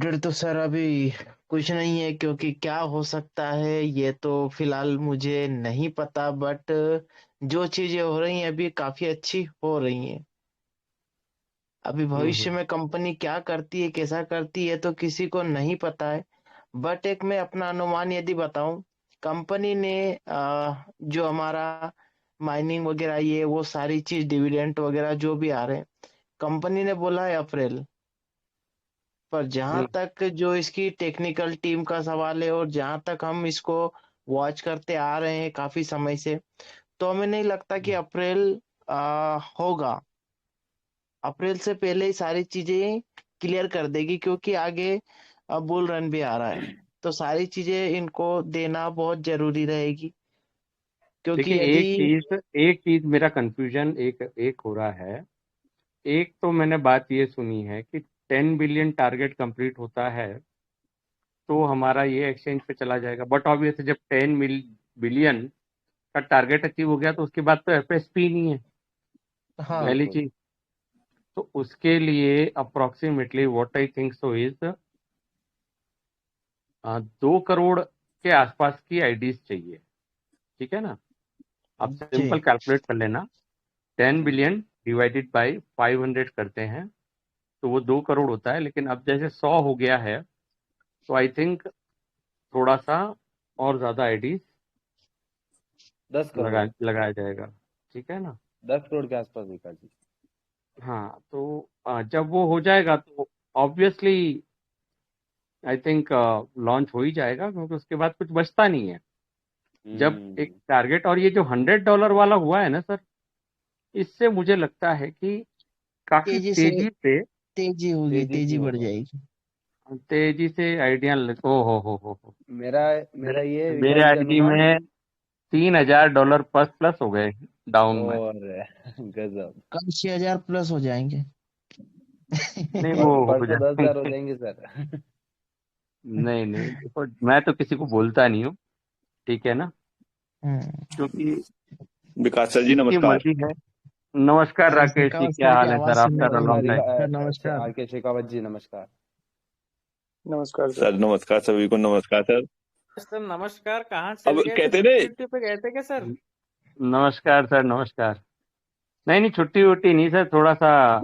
Update तो sir अभी कुछ नहीं है, क्योंकि क्या हो सकता है ये तो फिलहाल मुझे नहीं पता। बट जो चीजें हो रही हैं अभी काफी अच्छी हो रही हैं। अभी भविष्य हम्म। में कंपनी क्या करती है, कैसा करती है, तो किसी को नहीं पता है। बट एक मैं अपना अनुमान यदि बताऊं, कंपनी ने जो हमारा माइनिंग वगैरह ये वो सारी चीज डिविडेंड वगैरह जो भी आ रहे हैं, कंपनी ने बोला है अप्रैल। पर जहां हम्म। तक जो इसकी टेक्निकल टीम का सवाल है और जहां तक हम इसको वॉच करते आ रहे हैं काफी समय से, तो हमें नहीं लगता कि अप्रैल होगा। अप्रैल से पहले ही सारी चीजें क्लियर कर देगी, क्योंकि आगे बुल रन भी आ रहा है। तो सारी चीजें इनको देना बहुत जरूरी रहेगी, क्योंकि देखिए, यदि एक चीज मेरा कंफ्यूजन एक एक हो रहा है। एक तो मैंने बात ये सुनी है कि 10 बिलियन टारगेट कंप्लीट होता है तो हमारा ये एक्सचेंज पे चला जाएगा, बट ऑब्वियसली जब 10 बिलियन का टारगेट अचीव हो गया तो उसके बाद तो एफएसपी नहीं है हाँ, पहली चीज। तो उसके लिए approximately what I think so is 2 crore के आसपास की आईडीज चाहिए। ठीक है ना? आप जी, सिंपल कैलकुलेट कर लेना। 10 बिलियन डिवाइडेड बाई 500 करते हैं तो वो 2 करोड़ होता है। लेकिन अब जैसे 100 हो गया है तो आई थिंक थोड़ा सा और ज्यादा आईडीज 10 करोड़, लगाया जाएगा। ठीक है ना? 10 करोड़ के आसपास विकास जी। हाँ, तो जब वो हो जाएगा तो ऑब्वियसली आई थिंक लॉन्च हो ही जाएगा, क्योंकि उसके बाद कुछ बचता नहीं है। जब एक हम्म। टारगेट, और ये जो $100 वाला हुआ है ना सर, इससे मुझे लगता है कि काफी तेजी से तेजी होगी, तेजी से तेजी बढ़ होगा। जाएगी। तेजी से आइडिया ओ हो। मेरा मेरा मेरे ये मेरे विकास जी आईडी अनुमान। में $3,000 प्लस प्लस हो गए डाउन में। और गजब। कल 6,000 प्लस हो जाएंगे। नहीं, वो हो परसों 10,000 हो जाएंगे। जाएंगे सर। नहीं नहीं, देखो मैं तो किसी को बोलता नहीं हूँ। ठीक है ना? हम्म। क्योंकि विकास सर जी जिसकी नमस्कार। मर्जी है। नमस्कार अरे राकेश जी, शेखावत क्या सर की हाल है आवाज सर? सुनने आफ्टर को अ मिल लॉन्ग रही टाइम। है। सर नमस्कार। आर के शेखावत जी नमस्कार। नमस्कार सर। नमस्कार सभी को, नमस्कार सर। सर नमस्कार। कहाँ चले अब गए थे? कहते ने छुट्टी उट्टी पे गए थे क्या सर? नमस्कार सर, नमस्कार। नहीं नहीं, छुट्टी वुट्टी नहीं सर, थोड़ा सा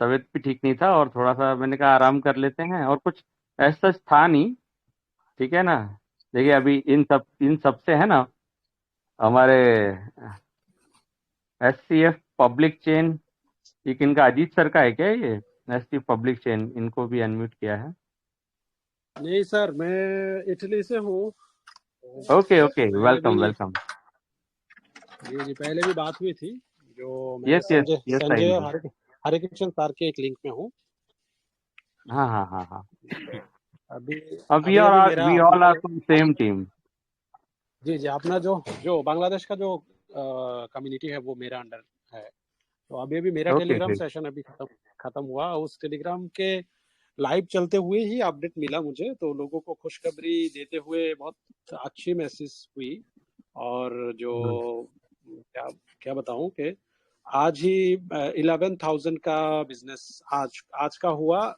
तबीयत भी ठीक नहीं था और थोड़ा सा मैंने कहा आराम कर लेते हैं, और कुछ ऐसा था नहीं। ठीक है ना? देखिए, अभी इन सब से है ना, हमारे एससीएफ पब्लिक चेन, ये किनका, अजीत सर का है क्या ये? एससीएफ पब्लिक चेन, इनको भी अनम्यूट किया है। नहीं सर, मैं इटली से हूँ। ओके ओके, मैं भी वेलकम वेलकम। जी पहले भी बात हुई थी। जो मैं यस यस संजय यस, आई संजय नो। हरे हरे कृष्ण सर के एक लिंक में हूँ। हाँ हाँ हाँ हाँ। अभी वी अभी आर अभी मेरा वी अपना ऑल आर जो फ्रॉम सेम टीम। जी अपना जो जो बांग्लादेश का जो कम्युनिटी है वो मेरा अंडर है। तो अभी अभी मेरा ओके टेलीग्राम ग्रेट। सेशन अभी खत्म हुआ। उस टेलीग्राम के लाइव चलते हुए ही अपडेट मिला मुझे, तो लोगों को खुशखबरी देते हुए बहुत अच्छी मैसेज हुई। और जो क्या क्या बताऊं कि आज ही 11,000 का बिजनेस आज आज का हुआ,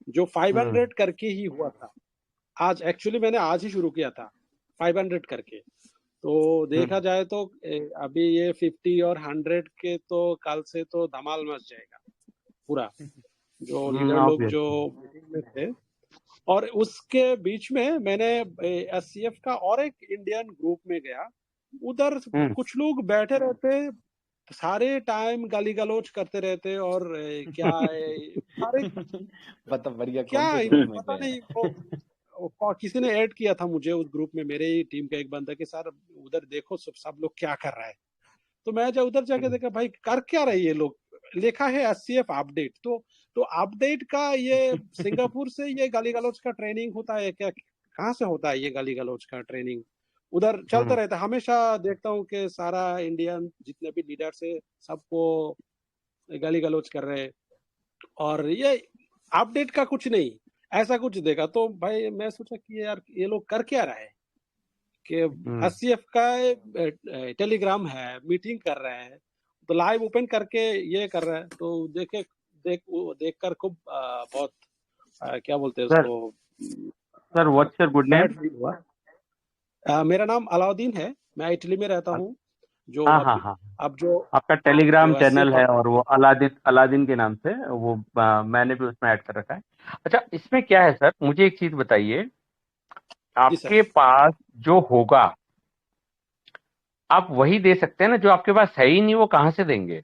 जो 500 करके ही हुआ था। आज एक्चुअली मैंने आज ही शुरू किया था 500 करके। तो देखा जाए तो अभी ये 50 और 100 के तो कल से तो धमाल मच जाएगा पूरा। जो लीडर लोग जो ऑब्वियसली। मीटिंग में थे, और उसके बीच में मैंने एससीएफ का और एक इंडियन ग्रुप में गया। उधर कुछ लोग बैठे रहते, सारे टाइम गाली गलौज करते रहते। और क्या सारे मतलब बढ़िया, क्या कौन से ग्रुप में पता थे? नहीं वो किसी ने ऐड किया था मुझे उस ग्रुप में, मेरे ही टीम का एक बंदा कि सर उधर देखो सब लोग क्या कर रहा है। तो मैं जब उधर जाके देखा, भाई कर क्या रहे ये लोग। लिखा है एससीएफ अपडेट। तो अपडेट का ये सिंगापुर से ये गाली गलौज का ट्रेनिंग होता है क्या? कहाँ से होता है ये गाली गलौज का ट्रेनिंग? उधर चलता रहता है हमेशा। देखता हूँ कि सारा इंडियन जितने भी लीडर्स है सबको गाली गलौज कर रहे हैं। और ये अपडेट का कुछ नहीं, ऐसा कुछ देखा तो भाई मैं सोचा कि यार ये लोग कर क्या रहे हैं। कि एससीएफ का टेलीग्राम है, मीटिंग कर रहे हैं, तो लाइव ओपन करके ये कर रहे हैं। तो देख कर खूब बहुत क्या बोलते हैं सर उसको, sir what's your good name? Bad feel हुआ। मेरा नाम अलाउद्दीन है, मैं इटली में रहता हूँ। जो हाँ हाँ अब हाँ, अब जो आपका टेलीग्राम जो चैनल एससीएफ, है और वो अलादीन अलादीन के नाम से वो मैंने भी उसमें ऐड कर रखा है। अच्छा, इसमें क्या है सर, मुझे एक चीज बताइए, जी सर, आपके पास जो होगा आप वही दे सकते हैं ना, जो आपके पास है ही नहीं वो कहाँ से देंगे?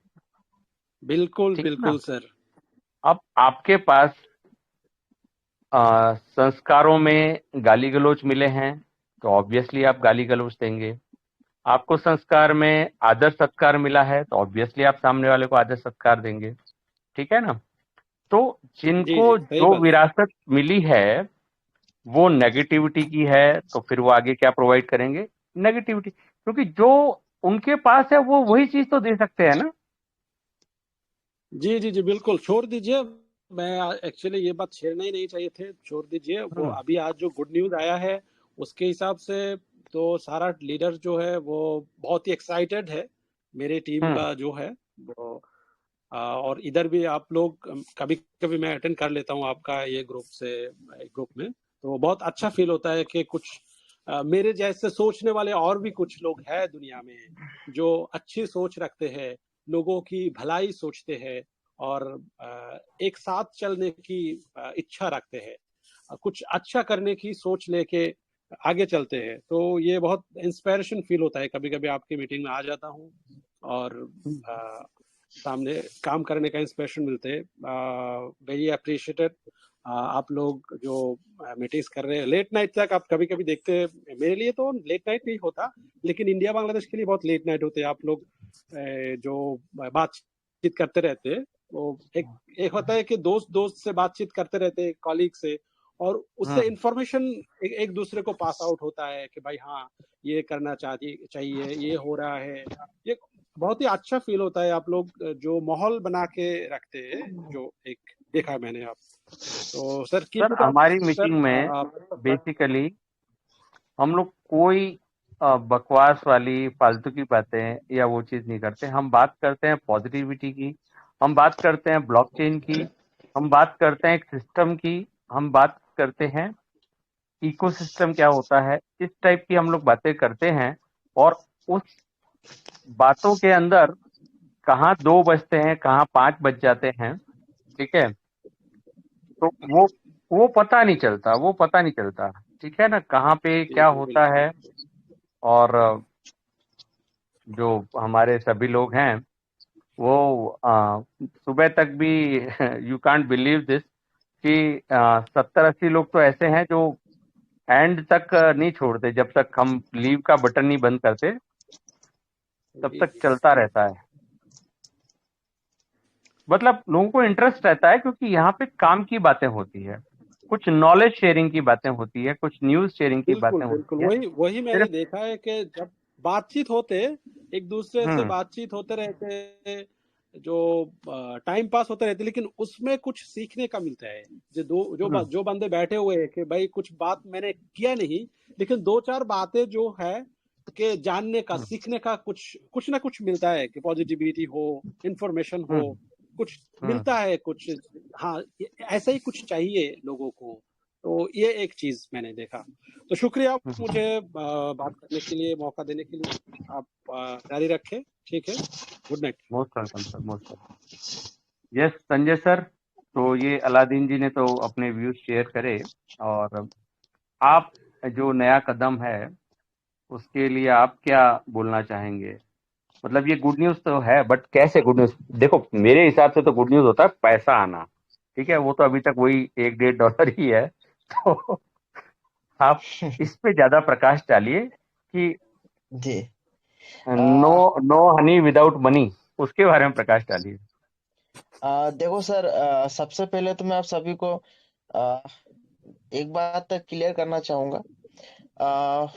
बिल्कुल ठीक है ना। बिल्कुल सर। अब आपके पास संस्कारों में गाली गलौज मिले हैं तो ऑब्वियसली आप गाली गलौज देंगे। आपको संस्कार में आदर सत्कार मिला है तो ऑब्वियसली आप सामने वाले को आदर सत्कार देंगे। ठीक है ना। तो जी जी, जिनको सही जो बात है। विरासत मिली है वो नेगेटिविटी की है तो फिर वो आगे क्या प्रोवाइड करेंगे? नेगेटिविटी, क्योंकि जो उनके पास है वो वही चीज तो दे सकते हैं ना। जी जी जी, बिल्कुल छोड़ दीजिए। मैं एक्चुअली ये बात छेड़ना ही नहीं चाहिए थे, छोड़ दीजिए। वो अभी आज जो गुड न्यूज आया है उसके हिसाब से तो सारा लीडर जो है वो बहुत ही एक्साइटेड है, मेरे टीम हम्म का जो है वो। और इधर भी आप लोग, कभी कभी मैं अटेंड कर लेता हूँ आपका ये ग्रुप से, ग्रुप में, तो बहुत अच्छा फील होता है कि कुछ मेरे जैसे सोचने वाले और भी कुछ लोग हैं दुनिया में जो अच्छी सोच रखते हैं, लोगों की भलाई सोचते हैं और एक साथ चलने की इच्छा रखते हैं, कुछ अच्छा करने की सोच लेके आगे चलते हैं। तो ये बहुत इंस्पायरेशन फील होता है, कभी कभी आपकी मीटिंग में आ जाता हूँ और सामने काम करने का इंस्पिरेशन मिलते हैं। वेरी अप्रिशिएटेड आप लोग जो मीटिंग्स कर रहे हैं लेट नाइट तक, आप कभी कभी देखते हैं। मेरे लिए तो लेट नाइट नहीं होता, लेकिन इंडिया बांग्लादेश के लिए बहुत लेट नाइट होते हैं। आप लोग जो बातचीत करते रहते हैं, वो एक होता है कि दोस्त दोस्त से बातचीत करते रहते हैं, कॉलीग से, और उससे इंफॉर्मेशन एक दूसरे को पास आउट होता है कि भाई हाँ, ये करना चाहिए, ये हो रहा है। ये बहुत ही अच्छा फील होता है। आप लोग जो माहौल बना के रखते हैं, जो एक देखा है मैंने आप, तो sir keep sir it up हमारी सर। मीटिंग में बेसिकली हम लोग कोई बकवास वाली फालतू की बातें या वो चीज नहीं करते। हम बात करते हैं पॉजिटिविटी की, हम बात करते हैं ब्लॉकचेन की, हम बात करते हैं एक सिस्टम की, हम बात करते हैं इकोसिस्टम क्या होता है, इस टाइप की हम लोग बातें करते हैं। और उस बातों के अंदर कहाँ 2 बजते हैं, कहाँ 5 बज जाते हैं, ठीक है, तो वो पता नहीं चलता, वो पता नहीं चलता। ठीक है ना, कहाँ पे जी क्या जी होता बिल्कुल। है। और जो हमारे सभी लोग हैं वो सुबह तक भी यू कांट बिलीव दिस कि 70-80 लोग तो ऐसे हैं जो एंड तक नहीं छोड़ते, जब तक हम लीव का बटन नहीं बंद करते तब जी तक जी चलता रहता है। मतलब लोगों को इंटरेस्ट रहता है क्योंकि यहाँ पे काम की बातें होती है, कुछ नॉलेज शेयरिंग की बातें होती है, कुछ न्यूज शेयरिंग की बिल्कुल बातें बिल्कुल, होती है। वही वही मैंने सिर्फ देखा है कि जब बातचीत होते, एक दूसरे से हम्म बातचीत होते रहते, जो टाइम पास होते रहते, लेकिन उसमें कुछ सीखने का मिलता है। हम्म जो बंदे बैठे हुए हैं कि भाई कुछ बात मैंने किया नहीं, लेकिन दो चार बातें जो है कि जानने का, हम्म सीखने का कुछ कुछ ना कुछ मिलता है, कि पॉजिटिविटी हो, इंफॉर्मेशन हो, हम्म कुछ हम्म मिलता है कुछ। हाँ, ऐसा ही कुछ चाहिए लोगों को। तो ये एक चीज मैंने देखा। तो शुक्रिया हम्म। मुझे बात करने के लिए, मौका देने के लिए। आप जारी रखें, ठीक है। Good night. Most welcome sir, most welcome. Yes Sanjay sir, तो ये अलादीन जी ने तो अपने व्यूज शेयर करे, और आप जो नया कदम है उसके लिए आप क्या बोलना चाहेंगे? मतलब ये गुड न्यूज तो है, बट कैसे गुड न्यूज? देखो मेरे हिसाब से तो गुड न्यूज होता है पैसा आना। ठीक है, वो तो अभी तक वही $1-1.5 ही है। तो आप इस पे ज्यादा प्रकाश डालिए कि जी। No no honey without money, उसके बारे में प्रकाश डालिए। देखो सर, सबसे पहले तो मैं आप सभी को आ, एक बात क्लियर करना चाहूंगा। आ,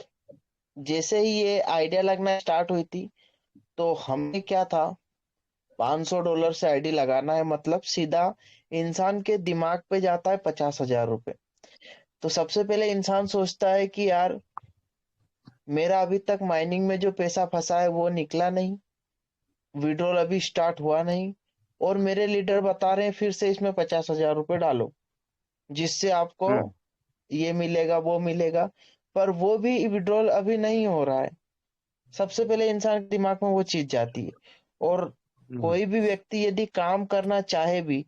जैसे ही ये आइडिया लगना स्टार्ट हुई थी, तो हमने क्या था, $500 से आईडी लगाना है, मतलब सीधा इंसान के दिमाग पे जाता है 50,000 रुपए। तो सबसे पहले इंसान सोचता है कि यार, मेरा अभी तक माइनिंग में जो पैसा फंसा है वो निकला नहीं, विड्रॉल अभी स्टार्ट हुआ नहीं, और मेरे लीडर बता रहे हैं फिर से इसमें 50,000 रुपए डालो। जिससे आपको हम्म ये मिलेगा वो मिलेगा, पर वो भी विड्रॉल अभी नहीं हो रहा है। सबसे पहले इंसान के दिमाग में वो चीज जाती है। और हम्म कोई भी व्यक्ति यदि काम करना चाहे भी,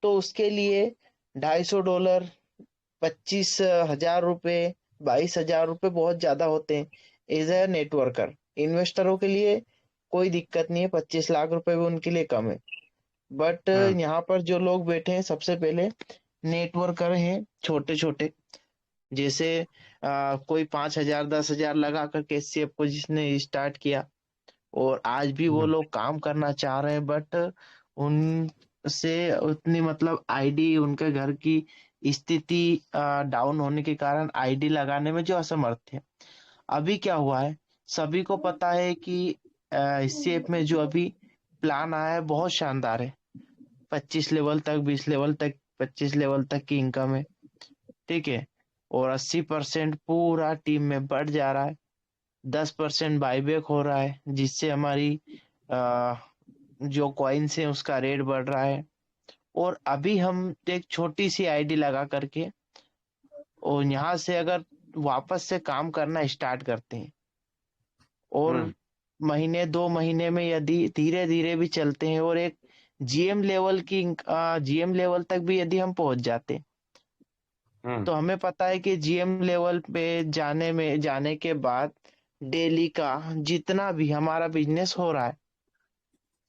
तो उसके लिए $250, 25,000 रुपये, 22,000 रुपये बहुत ज्यादा होते हैं। एज ए नेटवर्कर, इन्वेस्टरों के लिए कोई दिक्कत नहीं है, 25 लाख रुपए भी उनके लिए कम है। बट हम्म यहाँ पर जो लोग बैठे हैं सबसे पहले नेटवर्कर हैं, छोटे छोटे, जैसे कोई 5,000 10,000 लगा कर के एचसीएफ को जिसने स्टार्ट किया, और आज भी वो हम्म लोग काम करना चाह रहे हैं, बट उनसे उतनी मतलब आईडी, उनके घर की स्थिति डाउन होने के कारण आईडी लगाने में जो असमर्थ थे। अभी क्या हुआ है, सभी को पता है कि एचसीएफ में जो अभी प्लान आया है बहुत शानदार है। 25 लेवल तक, 20 लेवल तक, 25 लेवल तक की इनकम है, ठीक है। और 80% पूरा टीम में बढ़ जा रहा है। 10% बाईबैक हो रहा है, जिससे हमारी आ, जो कॉइन्स है उसका रेट बढ़ रहा है। और अभी हम एक छोटी सी आईडी लगा करके और यहाँ से अगर वापस से काम करना स्टार्ट करते हैं, और हम्म महीने 2 महीने में यदि धीरे धीरे भी चलते हैं, और एक जीएम लेवल तक भी यदि हम पहुंच जाते हैं, हम्म तो हमें पता है कि जीएम लेवल पे जाने के बाद डेली का जितना भी हमारा बिजनेस हो रहा है,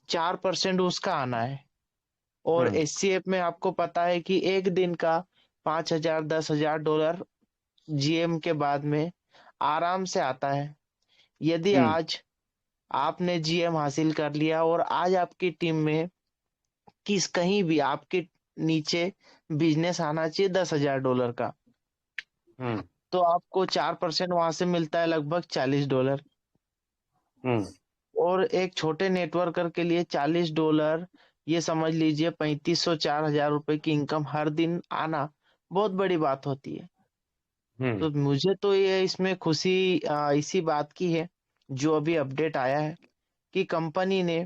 4% उसका आना है। और हम्म एचसीएफ में आपको पता है कि एक दिन का 5,000 $10,000 जीएम के बाद में आराम से आता है। यदि हम्म आज आपने जीएम हासिल कर लिया, और आज आपकी टीम में कहीं भी आपके नीचे बिजनेस आना चाहिए $10,000 का, हम्म तो आपको 4% वहां से मिलता है, लगभग $40। हम्म और एक छोटे नेटवर्कर के लिए $40, ये समझ लीजिए 3,500 4,000 रुपए की इनकम हर दिन आना बहुत बड़ी बात होती है। हम्म तो मुझे तो ये इसमें खुशी इसी बात की है, जो अभी अपडेट आया है कि कंपनी ने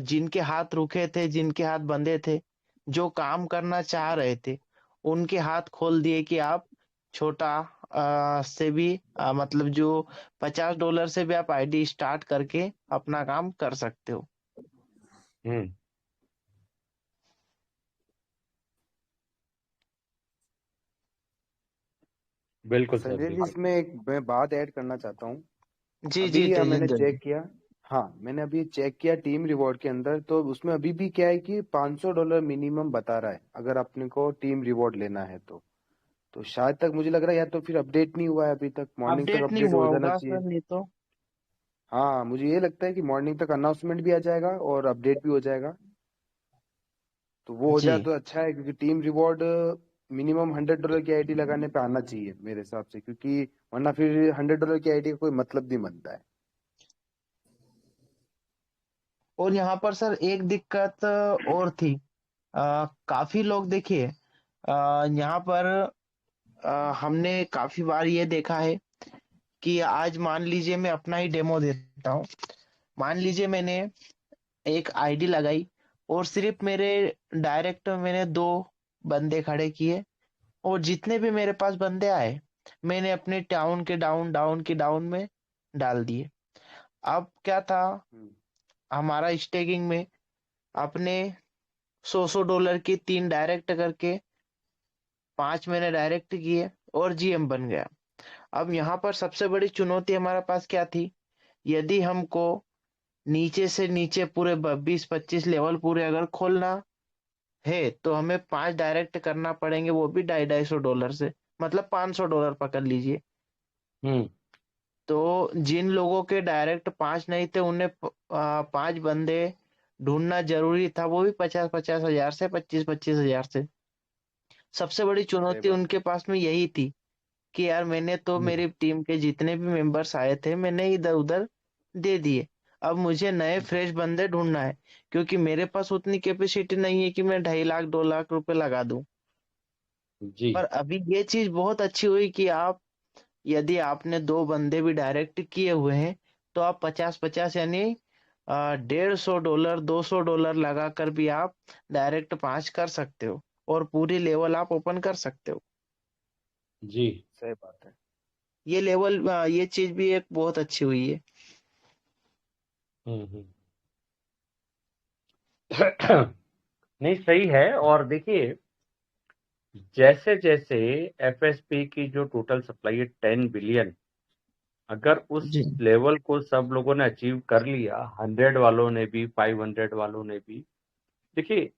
जिनके हाथ रुके थे, जिनके हाथ बंधे थे, जो काम करना चाह रहे थे, उनके हाथ खोल दिए कि आप छोटा से भी मतलब जो $50 से भी आप आईडी स्टार्ट करके अपना काम कर सकते हो। हम्म बिल्कुल सर, संजय जी, बिल्कुल। इसमें एक मैं बात ऐड करना चाहता हूँ। जी जी अभी मैंने तेजिंदर जी। चेक किया। हाँ, मैंने अभी चेक किया टीम रिवॉर्ड के अंदर, तो उसमें अभी भी क्या है कि $500 मिनिमम बता रहा है अगर अपने को टीम रिवॉर्ड लेना है तो शायद तक मुझे लग रहा है, या तो फिर अपडेट नहीं हुआ है अभी तक, मॉर्निंग तक अपडेट नहीं अपडेट हुआ हो जाना होगा चाहिए। सर, नहीं तो। हाँ, मुझे ये लगता है कि मॉर्निंग तक अनाउंसमेंट भी आ जाएगा और अपडेट भी हो जाएगा, तो वो हो जी। जाए तो अच्छा है, क्योंकि टीम रिवॉर्ड मिनिमम $100 की आईडी लगाने पे आना चाहिए मेरे हिसाब से, क्योंकि वरना फिर $100 की आईडी का कोई मतलब नहीं बनता है। और यहाँ पर सर एक दिक्कत और थी। काफी लोग देखिए, यहाँ पर हमने काफी बार ये देखा है कि आज मान लीजिए मैं अपना ही डेमो देता हूँ। मान लीजिए मैंने एक आईडी लगाई, और सिर्फ मेरे डायरेक्ट मैंने 2 बंदे खड़े किए, और जितने भी मेरे पास बंदे आए, मैंने अपने टाउन के डाउन में डाल दिए। अब क्या था, हम्म, हमारा स्टेकिंग में अपने $100 की 3 डायरेक्ट करके 5 मैंने डायरेक्ट किए, और जीएम बन गया। अब यहाँ पर सबसे बड़ी चुनौती हमारे पास क्या थी, यदि हमको नीचे से नीचे पूरे 20-25 लेवल पूरे अगर खोलना है, तो हमें 5 डायरेक्ट करना पड़ेंगे, वो भी $250 से, मतलब $500 पकड़ लीजिए। हम्म तो जिन लोगों के डायरेक्ट 5 नहीं थे, उन्हें 5 बंदे ढूंढना जरूरी था, वो भी 50-50 हजार से, 25-25 हजार से। सबसे बड़ी सही चुनौती बात उनके पास में यही थी कि यार मैंने तो हम्म मेरी टीम के जितने भी मेंबर्स आए थे, मैंने इधर उधर दे दिए। अब मुझे नए फ्रेश बंदे ढूंढना है, क्योंकि मेरे पास उतनी कैपेसिटी नहीं है कि मैं 2.5 लाख 2 लाख रुपए लगा दूं। जी। पर अभी ये चीज बहुत अच्छी हुई कि आप, यदि आपने 2 बंदे भी डायरेक्ट किए हुए हैं, तो आप 50-50 यानी $150 $200 लगा कर भी आप डायरेक्ट 5 कर सकते हो। और पूरी लेवल आप ओपन कर सकते हो। जी। सही बात है। ये लेवल ये चीज भी एक बहुत अच्छी हुई है। हम्म। नहीं, सही है। और देखिए, जैसे जैसे एफएसपी की जो टोटल सप्लाई है 10 बिलियन, अगर उस जी लेवल को सब लोगों ने अचीव कर लिया, 100 वालों ने भी, 500 वालों ने भी, देखिए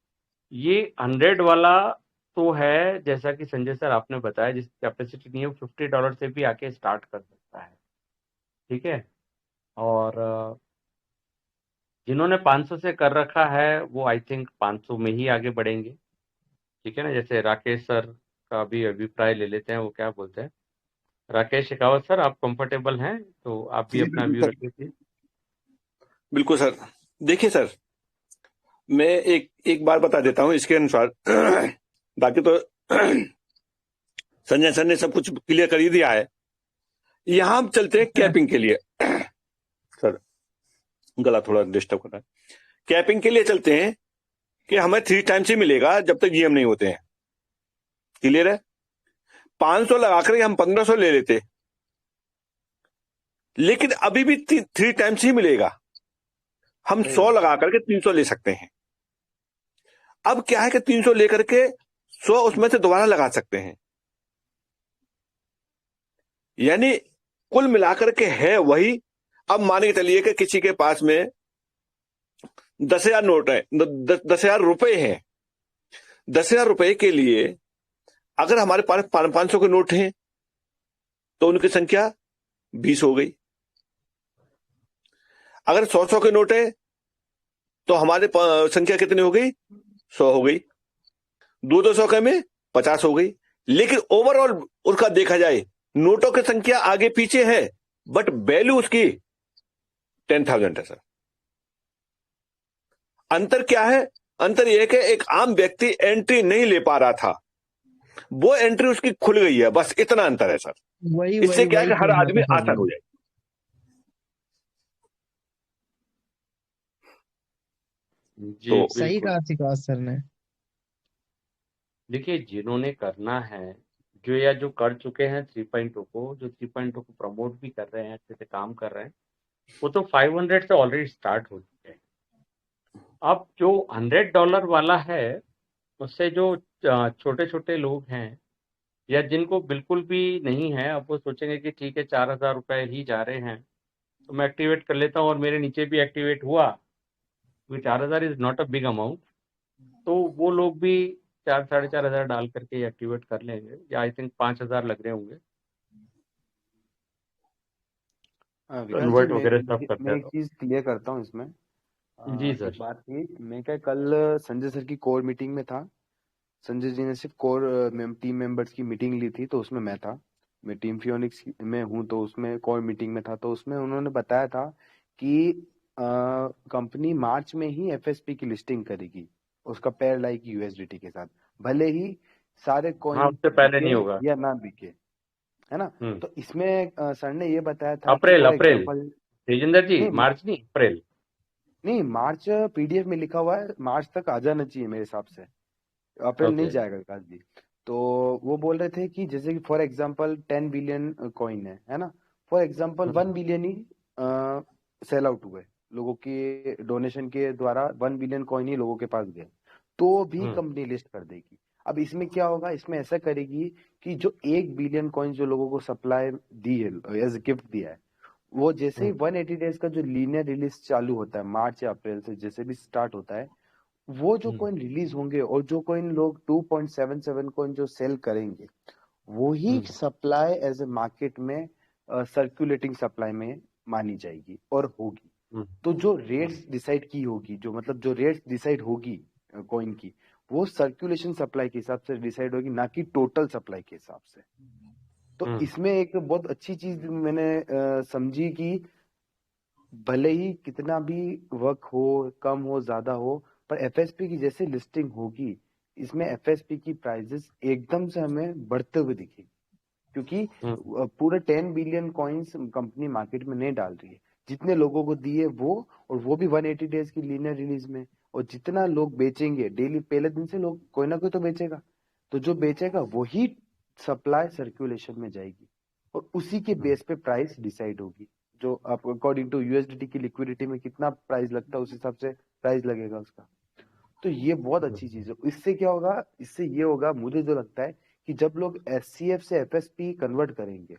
ये 100 वाला तो है, जैसा कि संजय सर आपने बताया, जिसकी कैपेसिटी नहीं है, वो $50 से भी आके स्टार्ट कर सकता है। ठीक है। और जिन्होंने 500 से कर रखा है वो आई थिंक 500 में ही आगे बढ़ेंगे। ठीक है ना। जैसे राकेश सर का भी अभिप्राय ले लेते हैं, वो क्या बोलते हैं। राकेश शेखावत सर, आप कंफर्टेबल हैं तो आप भी जी अपना बिल्कुल व्यू सर, रखिए। बिल्कुल सर। देखिए सर, मैं एक एक बार बता देता हूँ इसके अनुसार। बाकी तो संजय सर ने सब कुछ क्लियर कर ही दिया है। यहाँ हम चलते हैं कैपिंग के लिए। सर गला थोड़ा डिस्टर्ब कर रहा है। कैपिंग के लिए चलते हैं कि हमें 3 टाइम्स ही मिलेगा जब तक जीएम नहीं होते हैं। क्लियर है। 500 लगाकर हम 1500 ले लेते, लेकिन अभी भी 3 टाइम्स ही मिलेगा। हम सही 100 बात लगा करके 300 ले सकते हैं। अब क्या है कि 300 लेकर के 100 उसमें से दोबारा लगा सकते हैं, यानी कुल मिलाकर के है वही। अब मान के चलिए कि किसी के पास में 10,000 नोट है, 10,000 रुपए हैं। 10,000 रुपए के लिए अगर हमारे पास 500 के नोट हैं तो उनकी संख्या 20 हो गई। अगर 100 के नोट है तो हमारे संख्या कितनी हो गई? 100 हो गई। 200 के में 50 हो गई। लेकिन ओवरऑल उसका देखा जाए, नोटों की संख्या आगे पीछे है, बट वैल्यू उसकी 10,000 है सर। अंतर क्या है? अंतर यह है कि एक आम व्यक्ति एंट्री नहीं ले पा रहा था, वो एंट्री उसकी खुल गई है, बस इतना अंतर है सर। वही इससे वही क्या है वही कि हर कहना आदमी था सर आसान मैं। हो जाए। जी तो सही बिल्कुल। कहा शिकायत सर ने। देखिए, जिन्होंने करना है, जो या जो कर चुके हैं 3.0 को, जो 3.0 को प्रमोट भी कर रहे हैं, अच्छे से काम कर रहे हैं, वो तो 500 से ऑलरेडी स्टार्ट हो चुके हैं। अब जो $100 वाला है, उससे जो छोटे छोटे लोग हैं या जिनको बिल्कुल भी नहीं है, अब वो सोचेंगे कि ठीक है, 4,000 रुपये ही जा रहे हैं तो मैं एक्टिवेट कर लेता हूँ, और मेरे नीचे भी एक्टिवेट हुआ, क्योंकि 4,000 is not a big amount. तो वो लोग भी 4-4,500 डाल करके एक्टिवेट कर लेंगे, या आई थिंक 5,000 लग रहे होंगे विकास जी, कन्वर्ट वगैरह सब करते मैं हैं एक तो। चीज क्लियर करता हूँ इसमें। जी एक सर। बात थी, मैं क्या कल संजय सर की कोर मीटिंग में था। संजय जी ने सिर्फ कोर टीम मेंबर्स की मीटिंग ली थी, तो उसमें मैं था। मैं टीम फियोनिक्स में हूँ, तो उसमें कोर मीटिंग में था। तो उसमें उन्होंने बताया था कि कंपनी मार्च में ही एफएसपी की लिस्टिंग करेगी, उसका पेयर लाइक यूएसडीटी के साथ, भले ही सारे हाँ, कॉइन उससे पहले बिके नहीं होगा। या ना बिके, है ना। हम्म। तो इसमें सर ने ये बताया था कि अप्रैल फॉर अप्रैल एग्जांपल, तेजिंदर जी, नहीं मार्च नहीं, अप्रैल। नहीं, मार्च पीडीएफ में लिखा हुआ है, मार्च तक आ जाना चाहिए मेरे हिसाब से, अप्रैल नहीं ओके। जाएगा विकास जी। तो वो बोल रहे थे कि जैसे कि फॉर एग्जांपल 10 बिलियन कॉइन है ना, for example 1 billion he sell out हुए, लोगों के डोनेशन के द्वारा 1 बिलियन कॉइन ही लोगों के पास गए, तो भी हम्म। कंपनी लिस्ट कर देगी। अब इसमें क्या होगा, इसमें ऐसा करेगी कि जो 1 बिलियन कॉइन जो लोगों को सप्लाई दी है, एज गिफ्ट दिया है, वो जैसे ही 180 डेज का जो लीनियर रिलीज चालू होता है, मार्च या अप्रैल से जैसे भी स्टार्ट होता है, वो जो हम्म। कॉइन रिलीज होंगे और जो कॉइन लोग 2.77 कॉइन जो सेल करेंगे, वो ही हम्म। सप्लाई एज ए मार्केट में सर्कुलेटिंग सप्लाई में मानी जाएगी और होगी। हम्म। तो जो रेट्स डिसाइड की होगी, जो मतलब जो रेट्स डिसाइड होगी कॉइन की, वो सर्कुलेशन सप्लाई के हिसाब से डिसाइड होगी, ना कि टोटल सप्लाई के हिसाब से। तो हम्म। इसमें एक बहुत अच्छी चीज मैंने समझी कि भले ही कितना भी वर्क हो, कम हो, ज्यादा हो, पर एफएसपी की जैसे लिस्टिंग होगी, इसमें एफएसपी की प्राइसेस एकदम से हमें बढ़ते हुए दिखेगी, क्योंकि हम्म। पूरे 10 बिलियन कॉइन्स कंपनी मार्केट में नहीं डाल रही है, जितने लोगों को दिए वो, और वो भी 180 डेज की लीनियर रिलीज में। और जितना लोग बेचेंगे डेली, पहले दिन से लोग कोई ना कोई तो बेचेगा, तो जो बेचेगा वही सप्लाई सर्कुलेशन में जाएगी और उसी के बेस पे प्राइस डिसाइड होगी। जो आप अकॉर्डिंग टू यूएसडीटी की लिक्विडिटी में कितना प्राइस लगता है उस हिसाब से प्राइस लगेगा उसका। तो ये बहुत अच्छी चीज है। इससे क्या होगा, इससे ये होगा, मुझे जो लगता है कि जब लोग एससीएफ से एफएसपी कन्वर्ट करेंगे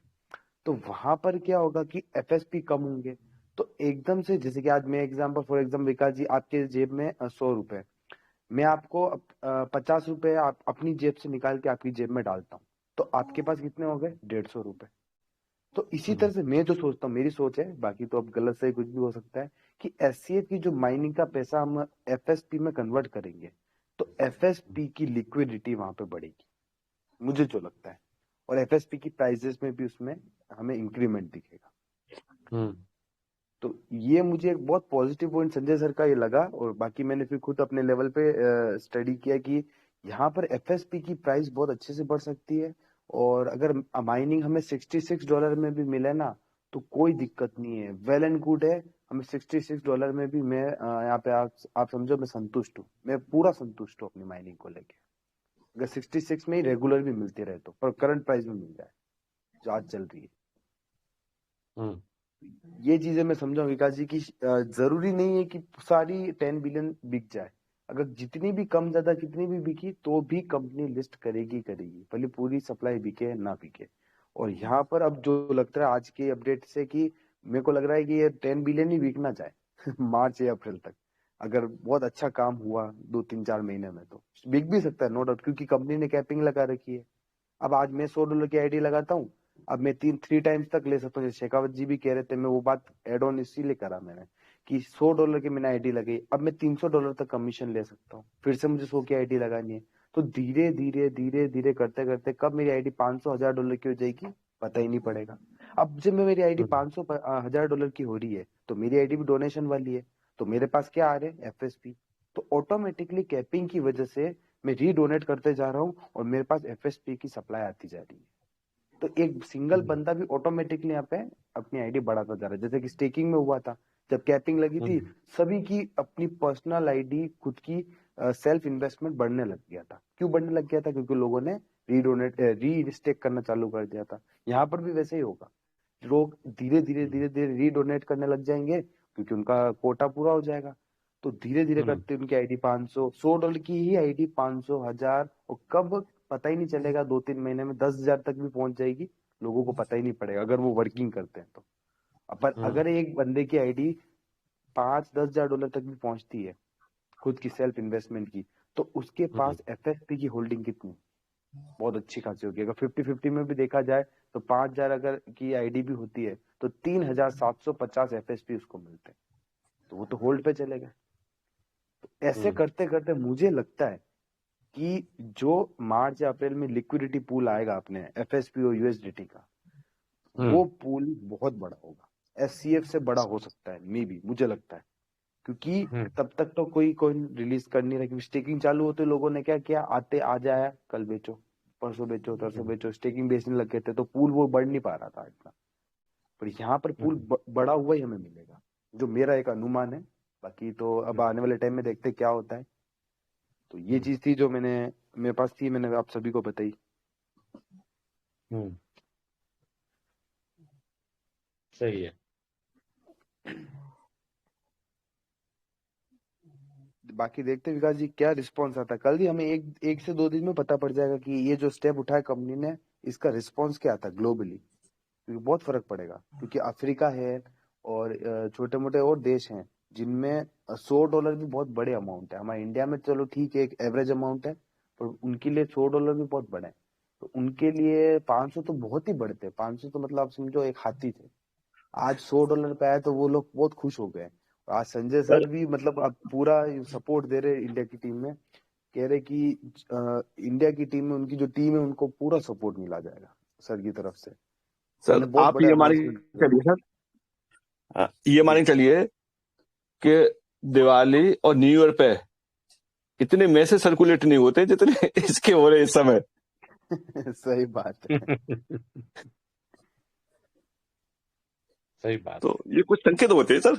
तो वहां पर क्या होगा कि एफएसपी कम होंगे। तो एकदम से, जैसे कि आज मैं एग्जाम्पल, फॉर एग्जाम्पल विकास जी, आपके जेब में 100 रुपए, मैं आपको 50 रुपए आप अपनी जेब से निकाल के आपकी जेब में डालता हूँ, तो आपके पास कितने हो गए? 150 रुपए। तो इसी तरह से मैं जो सोचता हूँ, मेरी सोच है, बाकी तो अब गलत सही कुछ भी हो सकता है, कि एससीएफ की जो माइनिंग का पैसा हम एफएसपी में कन्वर्ट करेंगे तो एफएसपी की लिक्विडिटी वहां पे बढ़ेगी, मुझे जो लगता है, और एफएसपी की प्राइसेस में भी उसमें हमें इंक्रीमेंट दिखेगा। तो ये मुझे एक बहुत पॉजिटिव पॉइंट संजय सर का ये लगा। और बाकी मैंने फिर खुद अपने लेवल पे स्टडी किया कि यहाँ पर एफएसपी की प्राइस बहुत अच्छे से बढ़ सकती है, और अगर माइनिंग हमें $66 में भी मिले ना तो कोई दिक्कत नहीं है, वेल एंड गुड है। हमें $66 में भी मैं यहाँ पे आप समझो मैं संतुष्ट हूँ, मैं पूरा संतुष्ट हूँ अपनी माइनिंग को लेके। अगर 66 में ही रेगुलर भी मिलती रहे तो, पर करंट प्राइस में मिल जाए जो आज चल रही है। ये चीजें मैं समझा विकास जी की जरूरी नहीं है कि सारी 10 बिलियन बिक जाए। अगर जितनी भी कम ज्यादा कितनी भी बिकी तो भी कंपनी लिस्ट करेगी करेगी, भले पूरी सप्लाई बिके ना बिके। और यहाँ पर अब जो लगता है आज के अपडेट से कि मेरे को लग रहा है कि ये 10 बिलियन ही बिकना चाहे मार्च या अप्रैल तक, अगर बहुत अच्छा काम हुआ 2-3-4 महीने में तो बिक भी सकता है, नो डाउट, क्योंकि कंपनी ने कैपिंग लगा रखी है। अब आज मैं $100 की आईडी लगाता हूँ, अब मैं 3 टाइम्स तक ले सकता हूँ। जैसे शेखावत जी भी कह रहे थे, मैं वो बात एड ऑन इसीलिए करा मैंने कि $100 की मैंने आईडी लगाई, अब मैं $300 तक कमीशन ले सकता हूँ, फिर से मुझे 100 की आईडी लगानी है। तो धीरे धीरे धीरे धीरे करते करते कब मेरी आईडी $500,000 की हो जाएगी पता ही नहीं पड़ेगा। अब जब मेरी आईडी $500,000 की हो रही है तो मेरी आईडी भी डोनेशन वाली है, तो मेरे पास क्या आ रहे हैं? एफएसपी। तो ऑटोमेटिकली कैपिंग की वजह से मैं रीडोनेट करते जा रहा हूँ और मेरे पास एफएसपी की सप्लाई आती जा रही है। तो एक सिंगल बंदा भी ऑटोमेटिकली यहाँ पे अपनी आईडी बढ़ाता जा रहा है। जैसे कि स्टेकिंग में हुआ था, जब कैपिंग लगी थी सभी की अपनी पर्सनल आईडी खुद की सेल्फ इन्वेस्टमेंट बढ़ने लग गया था। क्यों बढ़ने लग गया था? क्योंकि लोगों ने री स्टेक करना चालू कर दिया था। यहाँ पर भी वैसे ही होगा, लोग धीरे धीरे धीरे धीरे रीडोनेट करने लग जाएंगे क्योंकि उनका कोटा पूरा हो जाएगा। तो धीरे धीरे करते उनकी आईडी $100 की ही आईडी 500, 1000 और कब पता ही नहीं चलेगा, 2-3 महीने में 10,000 तक भी पहुंच जाएगी, लोगों को पता ही नहीं पड़ेगा अगर वो वर्किंग करते हैं तो। पर अगर एक बंदे की आईडी $5-10,000 तक भी पहुंचती है खुद की सेल्फ इन्वेस्टमेंट की, तो उसके पास एफएसपी की होल्डिंग कितनी बहुत अच्छी खासी होगी। अगर 50-50 में भी देखा जाए तो 5,000 अगर की आईडी भी होती है तो 3,750 एफएसपी उसको मिलते हैं, तो वो तो होल्ड पे चलेगा। तो ऐसे करते करते मुझे लगता है कि जो मार्च या अप्रैल में लिक्विडिटी पूल आएगा अपने एफएसपी और यूएसडीटी का, वो पूल बहुत बड़ा होगा, एससीएफ से बड़ा हो सकता है मे बी, मुझे लगता है। क्योंकि तब तक तो कोई रिलीज कर नहीं रहा। स्टेकिंग चालू होते लोगों ने क्या किया, आते आ जाया, कल बेचो, परसों बेचो, तरसों बेचो, स्टेकिंग बेचने लग गए थे, तो पूल वो बढ़ नहीं पा रहा था इतना। पर यहाँ पर पूल बड़ा हुआ ही हमें मिलेगा, जो मेरा एक अनुमान है। बाकी तो अब आने वाले टाइम में देखते क्या होता है। तो ये चीज थी जो मेरे पास थी, मैंने आप सभी को बताई। सही है। बाकी देखते विकास जी क्या रिस्पॉन्स आता है। कल ही हमें एक से 2 दिन में पता पड़ जाएगा कि ये जो स्टेप उठाया कंपनी ने, इसका रिस्पॉन्स क्या आता है ग्लोबली, क्योंकि बहुत फर्क पड़ेगा। क्योंकि अफ्रीका है और छोटे मोटे और देश हैं जिनमें $100 भी बहुत बड़े अमाउंट है। हमारे इंडिया में चलो ठीक है, एक एवरेज अमाउंट है, पर उनके लिए $100 भी बहुत बड़े हैं। तो उनके लिए 500 तो बहुत ही बड़े थे। 500 तो मतलब आप समझो एक हाथी थे। आज $100 पे आए तो वो लोग बहुत खुश हो गए। आज संजय सर भी मतलब अब पूरा सपोर्ट दे रहे इंडिया की टीम में, कह रहे कि इंडिया की टीम में उनकी जो टीम है उनको पूरा सपोर्ट मिला जाएगा सर की तरफ से। सर बहुत आप बड़ा ये मान announcement के चलिए सर, ये मान के चलिए कि दिवाली और न्यू ईयर पे इतने मैसेज सर्कुलेट नहीं होते जितने इसके हो रहे इस समय। सही बात है। सही बात। तो ये कुछ संकेत होते हैं सर।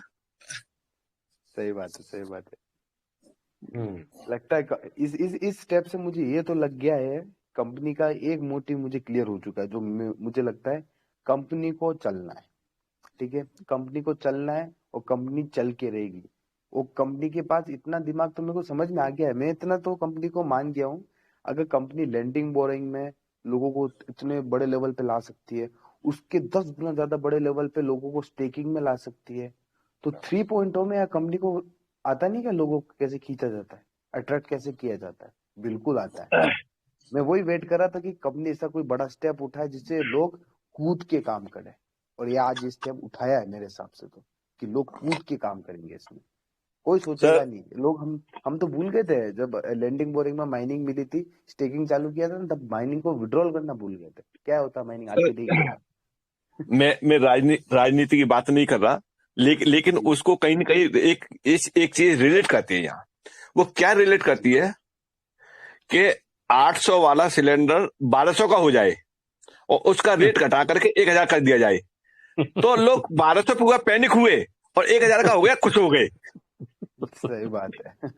सही बात है, सही बात है। लगता है इस स्टेप से मुझे ये तो लग गया है, कंपनी का एक मोटिव मुझे क्लियर हो चुका है, जो मुझे लगता है कंपनी को चलना है। ठीक है, कंपनी को चलना है और कंपनी चल के रहेगी। वो कंपनी के पास इतना दिमाग तो मेरे को समझ में आ गया है, मैं इतना तो कंपनी को मान गया हूँ। अगर कंपनी लेंडिंग बोरिंग में लोगों को इतने बड़े लेवल पे ला सकती है, उसके 10 गुना ज्यादा बड़े लेवल पे लोगों को स्टेकिंग में ला सकती है, तो 3.0 में यार कंपनी को आता नहीं क्या, लोगों को कैसे खींचा जाता है, अट्रैक्ट कैसे किया जाता है, बिल्कुल आता है। मैं वही वेट कर रहा था कि कंपनी ऐसा कोई बड़ा स्टेप उठाए जिससे लोग कूद के काम करें, और ये आज ये स्टेप उठाया है मेरे हिसाब से तो, कि लोग कूद के काम करेंगे इसमें। कोई सोचेगा सर नहीं, लोग हम तो भूल गए थे जब लैंडिंग बोरिंग में माइनिंग मिली थी, स्टेकिंग चालू किया था ना, तब माइनिंग को विड्रॉल करना भूल गए थे, क्या होता माइनिंग आज के ठीक होता। मैं राजनीति की बात नहीं कर रहा, लेकिन उसको कहीं ना कहीं एक चीज रिलेट करती है यहाँ। वो क्या रिलेट करती है कि 800 वाला सिलेंडर 1200 का हो जाए और उसका रेट घटा करके 1000 कर दिया जाए, तो लोग 1200 पे हुआ पैनिक हुए और 1000 का हो गया खुश हो गए। सही बात है।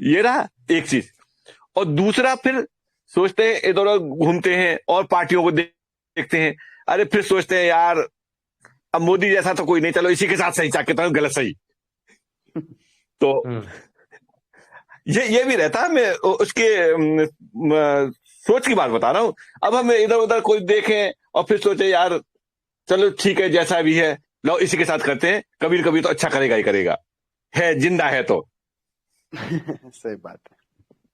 ये रहा एक चीज। और दूसरा, फिर सोचते हैं, इधर उधर घूमते हैं और पार्टियों को देखते हैं, अरे फिर सोचते हैं यार अब मोदी जैसा तो कोई नहीं, चलो इसी के साथ सही, चाके तो गलत सही। तो ये भी रहता है। मैं उसके सोच की बात बता रहा हूं। अब हम इधर उधर कोई देखें और फिर सोचे यार चलो ठीक है जैसा भी है, लो इसी के साथ करते हैं, कभी कभी तो अच्छा करेगा ही करेगा, है जिंदा है तो। सही बात है।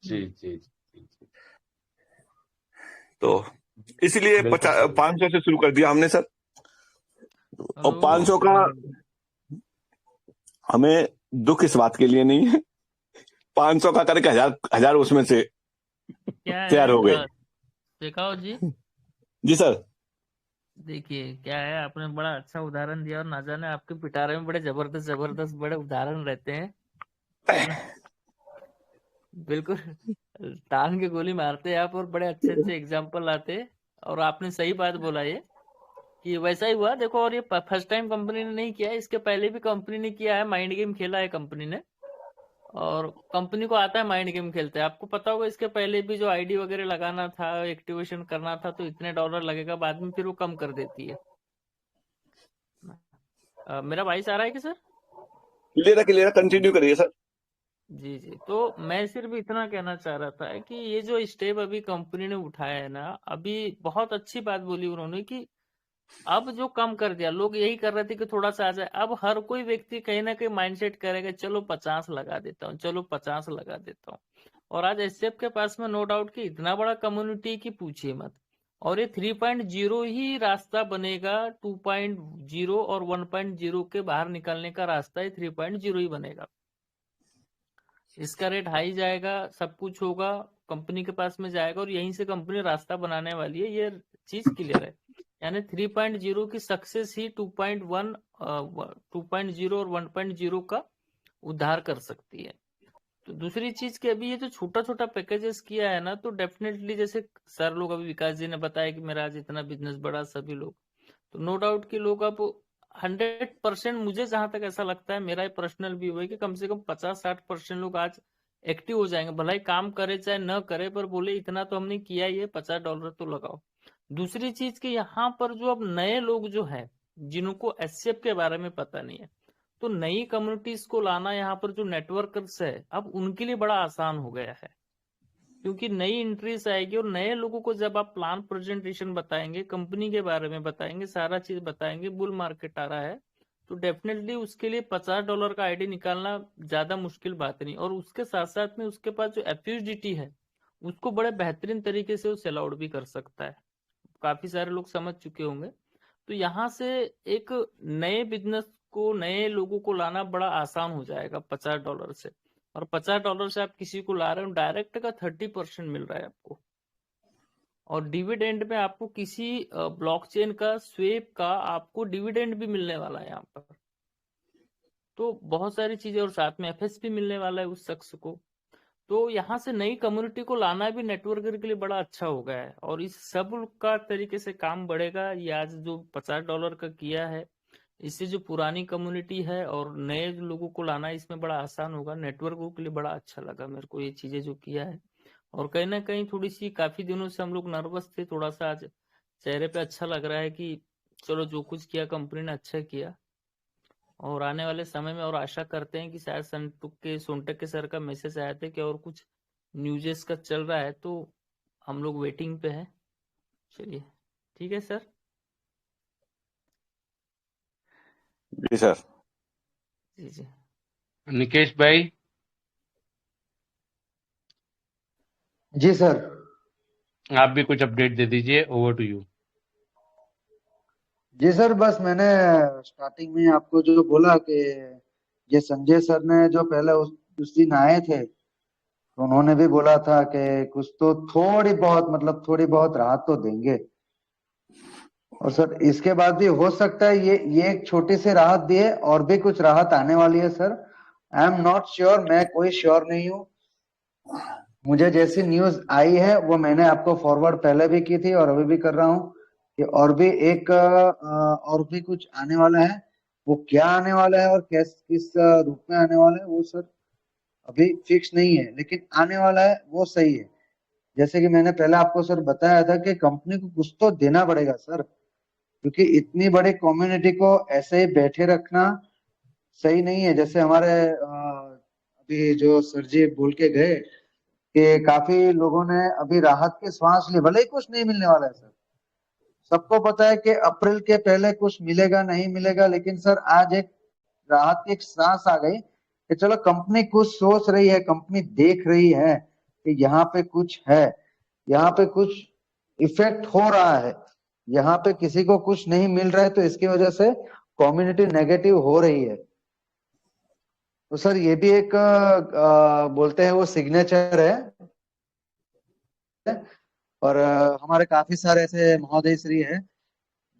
जी जी जी। तो इसलिए बिल्कुल सही। 500 से शुरू कर दिया हमने सर, और 500 का हमें दुख इस बात के लिए नहीं है, 500 का करके 1000 उसमें से क्या तैयार हो गए। शेखावत जी, जी सर। देखिए क्या है, आपने बड़ा अच्छा उदाहरण दिया और ना जाने आपके पिटारे में बड़े जबरदस्त बड़े उदाहरण रहते हैं, है ना। बिल्कुल टांग के गोली मारते हैं आप और बड़े अच्छे एग्जाम्पल लाते हैं। और आपने सही बात बोला ये कि वैसा ही हुआ, देखो। और ये फर्स्ट टाइम कंपनी ने नहीं किया है, इसके पहले भी कंपनी ने किया है, माइंड गेम खेला है कंपनी ने, और कंपनी को आता है माइंड गेम खेलते हैं। आपको पता होगा इसके पहले भी जो आईडी वगैरह लगाना था, एक्टिवेशन करना था, तो इतने डॉलर लगेगा, बाद में फिर वो कम कर देती है। मेरा वॉइस आ रहा है कि सर? क्लियर कंटिन्यू करिए सर। जी जी, तो मैं सिर्फ इतना कहना चाह रहा था कि ये जो स्टेप अभी कंपनी ने उठाया है ना, अभी बहुत अच्छी बात बोली उन्होंने कि अब जो कम कर दिया, लोग यही कर रहे थे कि थोड़ा सा आ जाए, अब हर कोई व्यक्ति कहीं ना कहीं माइंडसेट करेगा, चलो 50 लगा देता हूँ, चलो 50 लगा देता हूँ। और आज एसएफ के पास में नो डाउट कि इतना बड़ा कम्युनिटी की पूछिए मत। और ये 3.0 ही रास्ता बनेगा, 2.0 और 1.0 के बाहर निकलने का रास्ता ये 3.0 ही बनेगा। इसका रेट हाई जाएगा, सब कुछ होगा, कंपनी के पास में जाएगा और यहीं से कंपनी रास्ता बनाने वाली है, ये चीज क्लियर है। यानी 3.0 की सक्सेस ही 2.1, 2.0 और 1.0 का उद्धार कर सकती है। तो दूसरी चीज कि अभी ये जो छोटा छोटा पैकेजेस किया है ना, तो डेफिनेटली जैसे सर लोग अभी विकास जी ने बताया कि मेरा आज इतना बिजनेस बढ़ा, सभी लोग, तो नो डाउट कि लोग अब 100%, मुझे जहां तक ऐसा लगता है, मेरा पर्सनल व्यू है कि कम से कम 50-60% लोग आज एक्टिव हो जाएंगे, भलाई काम करे चाहे न करे, पर बोले इतना तो हमने किया ही है, $50 तो लगाओ। दूसरी चीज कि यहाँ पर जो अब नए लोग जो है, जिनको एससीएफ के बारे में पता नहीं है, तो नई कम्युनिटीज को लाना यहाँ पर जो नेटवर्कर्स है, अब उनके लिए बड़ा आसान हो गया है, क्योंकि नई एंट्रीज आएगी और नए लोगों को जब आप प्लान प्रेजेंटेशन बताएंगे, कंपनी के बारे में बताएंगे, सारा चीज बताएंगे, बुल मार्केट आ रहा है, तो डेफिनेटली उसके लिए $50 का आईडी निकालना ज्यादा मुश्किल बात नहीं। और उसके साथ साथ में उसके पास जो एफयूजिटी है, उसको बड़े बेहतरीन तरीके से वो सेल आउट भी कर सकता है, काफी सारे लोग समझ चुके होंगे। तो यहाँ से एक नए बिजनेस को, नए लोगों को लाना बड़ा आसान हो जाएगा $50 से। और $50 से आप किसी को ला रहे हो, डायरेक्ट का 30% मिल रहा है आपको, और डिविडेंड में आपको किसी ब्लॉकचेन का, स्वेप का आपको डिविडेंड भी मिलने वाला है यहाँ पर। तो बहुत सारी चीजें, और साथ में एफएस भी मिलने वाला है उस शख्स को। तो यहाँ से नई कम्युनिटी को लाना भी नेटवर्कर के लिए बड़ा अच्छा हो गया है, और इस सब का तरीके से काम बढ़ेगा। ये आज जो $50 का किया है, इससे जो पुरानी कम्युनिटी है और नए लोगों को लाना इसमें बड़ा आसान होगा। नेटवर्कों के लिए बड़ा अच्छा लगा मेरे को ये चीजें जो किया है। और कहीं ना कहीं थोड़ी सी काफी दिनों से हम लोग नर्वस थे, थोड़ा सा आज चेहरे पे अच्छा लग रहा है कि चलो जो कुछ किया कंपनी ने अच्छा किया। और आने वाले समय में और आशा करते हैं कि शायद सोनटक के सर का मैसेज आया था कि और कुछ न्यूजेस का चल रहा है, तो हम लोग वेटिंग पे हैं। चलिए ठीक है सर। जी सर। जी जी। निकेश भाई। जी सर। आप भी कुछ अपडेट दे दीजिए, ओवर टू यू। जी सर, बस मैंने स्टार्टिंग में आपको जो बोला कि ये संजय सर ने जो पहले उस दिन आए थे, तो उन्होंने भी बोला था कि कुछ तो थोड़ी बहुत मतलब थोड़ी बहुत राहत तो देंगे। और सर इसके बाद भी हो सकता है ये एक छोटी सी राहत दिए और भी कुछ राहत आने वाली है sir. I am not sure, मैं कोई श्योर नहीं हूँ। मुझे जैसी न्यूज आई है वो मैंने आपको फॉरवर्ड पहले भी की थी और अभी भी कर रहा हूँ कि और भी और भी कुछ आने वाला है। वो क्या आने वाला है और किस रूप में आने वाला है वो सर अभी फिक्स नहीं है, लेकिन आने वाला है वो सही है। जैसे कि मैंने पहले आपको सर बताया था कि कंपनी को कुछ तो देना पड़ेगा सर, क्योंकि इतनी बड़ी कम्युनिटी को ऐसे ही बैठे रखना सही नहीं है। जैसे हमारे अभी जो सर जी बोल के गए कि काफी लोगों ने अभी राहत की सांस ली, भले ही कुछ नहीं मिलने वाला है सर। सबको पता है कि अप्रैल के पहले कुछ मिलेगा नहीं मिलेगा, लेकिन सर आज एक राहत की एक सांस आ गई कि चलो कंपनी कुछ सोच रही है, कंपनी देख रही है कि यहाँ पे कुछ है, यहाँ पे कुछ इफेक्ट हो रहा है, यहाँ पे किसी को कुछ नहीं मिल रहा है, तो इसकी वजह से कम्युनिटी नेगेटिव हो रही है। तो सर ये भी एक बोलते हैं वो सिग्नेचर है। और हमारे काफी सारे ऐसे महोदय श्री हैं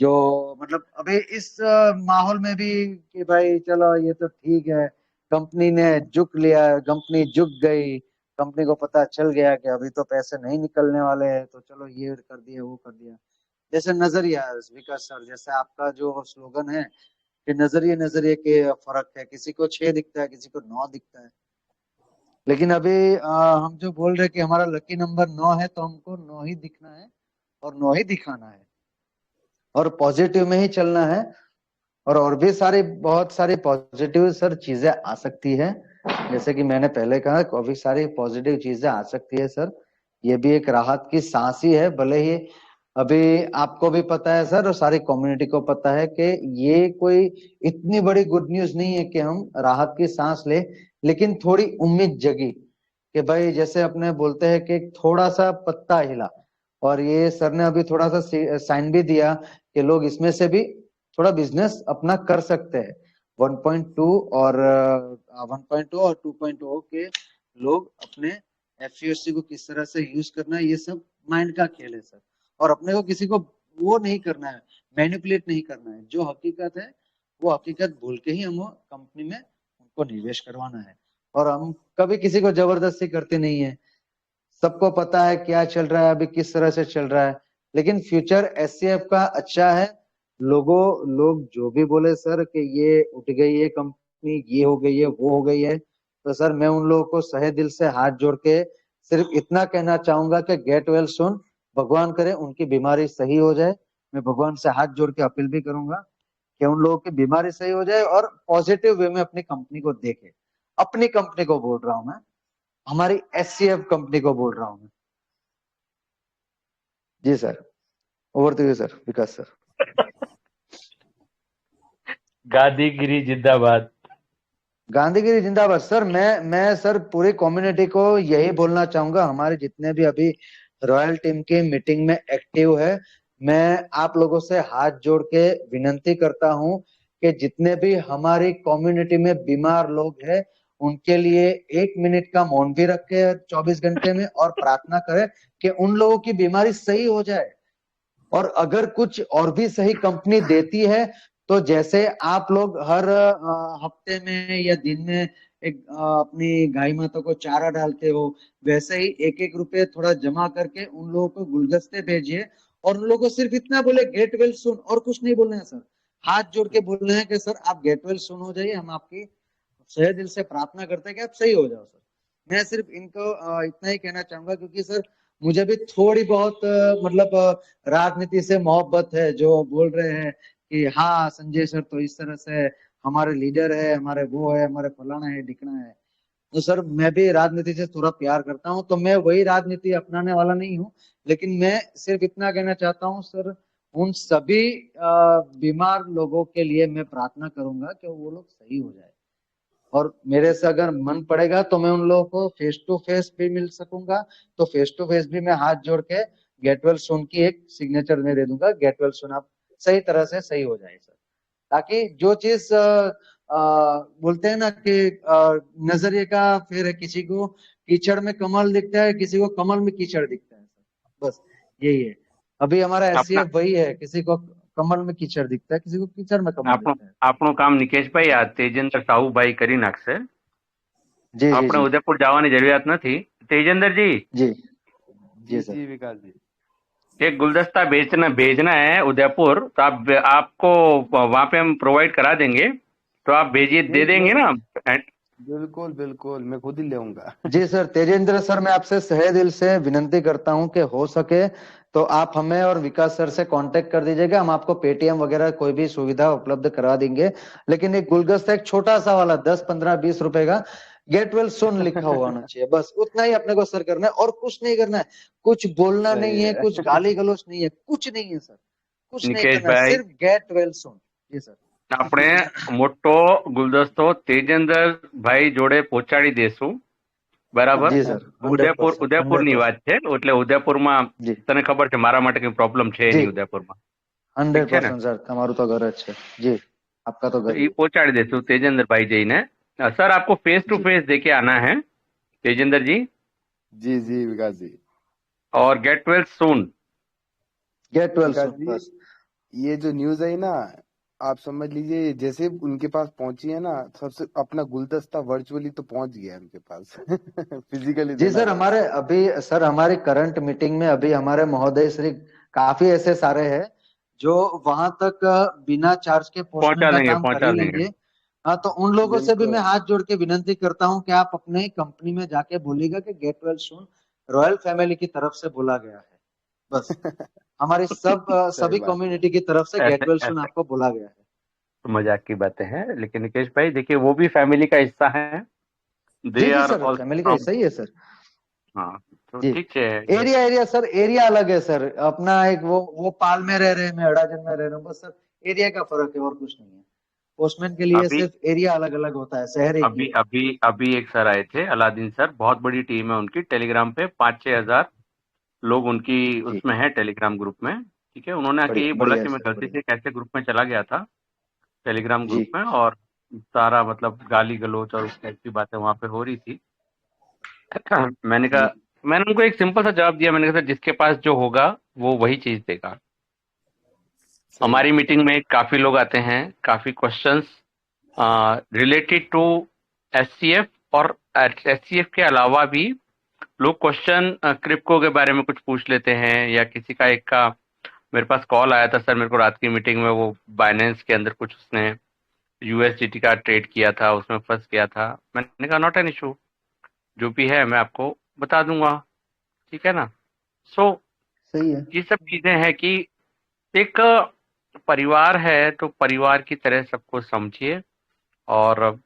जो मतलब अभी इस माहौल में भी कि भाई चलो ये तो ठीक है, कंपनी ने झुक लिया, कंपनी झुक गई, कंपनी को पता चल गया कि अभी तो पैसे नहीं निकलने वाले हैं, तो चलो ये कर दिया वो कर दिया। जैसे नजरिया विकास सर, जैसे आपका जो स्लोगन है कि नजरिए नजरिए के फर्क है, किसी को 6 दिखता है, किसी को 9 दिखता है, लेकिन अभी हम जो बोल रहे हैं कि हमारा लकी नंबर 9 है, तो हमको 9 ही दिखना है और 9 ही दिखाना है और पॉजिटिव में ही चलना है। और भी सारी बहुत सारी पॉजिटिव सर चीजें आ सकती है। जैसे कि मैंने पहले कहा, काफी सारी पॉजिटिव चीजें आ सकती है सर। ये भी एक राहत की सांस ही है। भले ही अभी आपको भी पता है सर और सारी कम्युनिटी को पता है कि ये कोई इतनी बड़ी गुड न्यूज नहीं है कि हम राहत की सांस ले, लेकिन थोड़ी उम्मीद जगी कि भाई जैसे अपने बोलते हैं कि थोड़ा सा पत्ता हिला। और ये सर ने अभी थोड़ा सा साइन भी दिया कि लोग इसमें से भी थोड़ा बिजनेस अपना कर सकते हैं। 1.2 और 1.2 और 2.0 के लोग अपने एफसीओसी को किस तरह से यूज करना है, ये सब माइंड का खेल है सर। और अपने को किसी को वो नहीं करना है, मैनिपुलेट नहीं करना है। जो हकीकत है वो हकीकत भूल के ही हम कंपनी में उनको निवेश करवाना है। और हम कभी किसी को जबरदस्ती करते नहीं है। सबको पता है क्या चल रहा है, अभी किस तरह से चल रहा है, लेकिन फ्यूचर एचसीएफ का अच्छा है। लोग जो भी बोले सर कि ये उठ गई है कंपनी, ये हो गई है वो हो गई है, तो सर मैं उन लोगों को सहे दिल से हाथ जोड़ के सिर्फ इतना कहना चाहूंगा कि गेट वेल सुन, भगवान करे उनकी बीमारी सही हो जाए। मैं भगवान से हाथ जोड़ के अपील भी करूंगा कि उन लोगों की बीमारी सही हो जाए और पॉजिटिव वे में अपनी कंपनी को देखे। अपनी कंपनी को बोल रहा हूं मैं, हमारी एचसीएफ कंपनी को बोल रहा हूं मैं। जी sir, over to you sir, Vikas sir. Gandhigiri जिंदाबाद। गांधीगिरी जिंदाबाद सर। मैं सर पूरी कम्युनिटी को यही बोलना चाहूंगा, हमारे जितने भी अभी रॉयल टीम की मीटिंग में एक्टिव है, मैं आप लोगों से हाथ जोड़ के विनती करता हूं कि जितने भी हमारी कम्युनिटी में बीमार लोग हैं उनके लिए 1 मिनट का मौन भी रखे 24 घंटे में और प्रार्थना करें कि उन लोगों की बीमारी सही हो जाए। और अगर कुछ और भी सही कंपनी देती है तो जैसे आप लोग हर हफ्ते में या दिन में एक अपनी गाय माता को चारा डालते हो, वैसे ही 1-1 रुपए थोड़ा जमा करके उन लोगों को गुलदस्ते भेजिए। और उन लोगों को सिर्फ इतना बोले गेट वेल सुन, और कुछ नहीं बोलना है सर। हाथ जोड़ के बोल रहे हैं कि सर आप गेट वेल सुन हो जाइए, हम आपकी सहे दिल से प्रार्थना करते हैं कि आप सही हो जाओ सर। मैं सिर्फ इनको इतना ही कहना चाहूंगा, क्योंकि सर मुझे भी थोड़ी बहुत मतलब राजनीति से मोहब्बत है। जो बोल रहे हैं कि हाँ संजय सर तो इस तरह से हमारे लीडर है, हमारे वो है, हमारे फलाना है ढिकना है, तो सर मैं भी राजनीति से थोड़ा प्यार करता हूँ, तो मैं वही राजनीति अपनाने वाला नहीं हूँ। लेकिन मैं सिर्फ इतना कहना चाहता हूँ सर, उन सभी बीमार लोगों के लिए मैं प्रार्थना करूंगा कि वो लोग सही हो जाए। और मेरे से अगर मन पड़ेगा तो मैं उन लोगों को फेस टू फेस भी मिल सकूंगा, तो फेस टू फेस भी मैं हाथ जोड़ के गेट वेल सुन की एक सिग्नेचर में दे दूंगा, गेट वेल सुन आप सही तरह से सही हो जाए सर। ताकि जो चीज बोलते हैं ना कि नजरिए का फेर है, किसी को कीचड़ में कमल दिखता है, किसी को कमल में कीचड़ दिखता है सर, बस यही है। अभी हमारा अपना एससीएफ वही है, किसी को कमल में कीचड़ दिखता है, किसी को कीचड़ में कमल આપણું दिखता है। આપણું કામ નિકેશભાઈ આ તેજેન્દ્ર સાહુભાઈ કરી નાખશે. जी जी આપણે जी ઉદયપુર જવાની જરૂરિયાત નથી. तेजेंद्र जी जी सर। जी विकास जी। एक गुलदस्ता भेजना है उदयपुर, तो आपको वहां पे हम प्रोवाइड करा देंगे, तो आप भेजिए, दे देंगे ना? बिल्कुल बिल्कुल, मैं खुद ही लेऊंगा। जी सर। तेजेंद्र सर, मैं आपसे सहे दिल से विनती करता हूं कि हो सके तो आप हमें और विकास सर से कांटेक्ट कर दीजिएगा, हम आपको पेटीएम वगैरह कोई भी सुविधा उपलब्ध करवा देंगे। लेकिन एक गुलदस्ता, एक छोटा सा वाला 10 15 20 रुपए का गेट वेल सुन लिखा हुआ होना चाहिए, बस उतना ही अपने को सर करना है, और कुछ नहीं करना है। कुछ बोलना सही नहीं है, है। कुछ गाली गलौज नहीं है, कुछ नहीं है सर, कुछ नहीं करना है, निकेशભાઈ, सिर्फ गेट वेल सुन। जी सर। આપણે મોટો ગુલદસ્તો તેજેન્દ્રભાઈ જોડે પહોંચાડી દેશું, બરાબર? जी सर, ઉદયપુર 100%, ઉદયપુરની 100%। વાત છે, એટલે ઉદયપુરમાં जी તને ખબર છે મારા માટે કઈ પ્રોબ્લેમ છે जी નહીં ઉદયપુરમાં, ઠીક છે ને? 100% सर, તમારું તો ઘર જ છે। जी, आपका तो तो घर ये ही है। पहुंचाड़ी देते तेजेंद्र भाई जी ने। सर आपको फेस टू जी फेस देके आना है तेजेंद्र जी, जी जी विकास जी। और get well soon. Get well Vikas soon, जी, बस। ये जो न्यूज आई ना, आप समझ लीजिए जैसे उनके पास पहुंची है ना, सबसे अपना गुलदस्ता वर्चुअली तो पहुंच गया है उनके पास। फिजिकली जी देना सर, पड़ेगा। हमारे अभी सर हमारी करंट मीटिंग में अभी हमारे महोदय श्री काफी ऐसे सारे हैं जो वहां तक बिना चार्ज के पोस्टमैन का काम कर पहुंचा ही देंगे। लेंगे। हाँ, तो उन लोगों से भी मैं बिल्कुल। हाथ जोड़ के विनती करता हूँ कि आप अपने कंपनी में जाके बोलिएगा कि get well soon royal family की तरफ से बोला गया है, बस। हमारी सही सभी बात है। कम्युनिटी की तरफ से गेट ऐसे वेल सुन ऐसे आपको बोला गया है। तो मजाक की बातें हैं, लेकिन निकेश भाई देखिए वो भी फैमिली का हिस्सा है, जी दे जी आर सर, ऑल्सो फैमिली का फ्रॉम। हिस्सा ही है सर। हाँ, तो जी, ठीक है। एरिया एरिया सर, एरिया अलग है सर अपना। एक वो पाल में रह रहे हैं, मैं अड़ाजन में रह रहा हूँ, बस सर एरिया का फर्क है और कुछ नहीं है। पोस्टमैन के लिए अभी सिर्फ एरिया अलग अलग होता है, शहर एक ही अभी है। अभी अभी एक सर आए थे, अलादीन सर, बहुत बड़ी टीम है उनकी, टेलीग्राम पे 5-6 हजार लोग उनकी जी, उसमें है, टेलीग्राम ग्रुप में। ठीक है, उन्होंने आके बढ़िया ये बोला बढ़िया कि है मैं सर, गलती बढ़िया। से कैसे ग्रुप में चला गया था, टेलीग्राम जी ग्रुप में, और सारा मतलब गाली गलौज और उस टाइप की बातें वहां पे हो रही थी। मैंने जी, कहा, मैंने उनको एक सिंपल सा जवाब दिया, मैंने कहा सर जिसके पास जो होगा वो वही चीज देगा। सही हमारी बात है। मीटिंग में काफी लोग आते हैं, काफी क्वेश्चंस रिलेटेड टू एससीएफ, और एससीएफ के अलावा भी लोग क्वेश्चन क्रिप्टो के बारे में कुछ पूछ लेते हैं, या किसी का एक का मेरे पास कॉल आया था सर, मेरे को रात की मीटिंग में, वो बाइनेंस के अंदर कुछ उसने यूएसडीटी का ट्रेड किया था, उसमें फंस गया था। मैंने कहा नॉट एन इशू, जो भी है मैं आपको बता दूंगा, ठीक है ना? सो सही है। ये सब चीजें हैं कि एक परिवार है तो परिवार की तरह सबको समझिए, और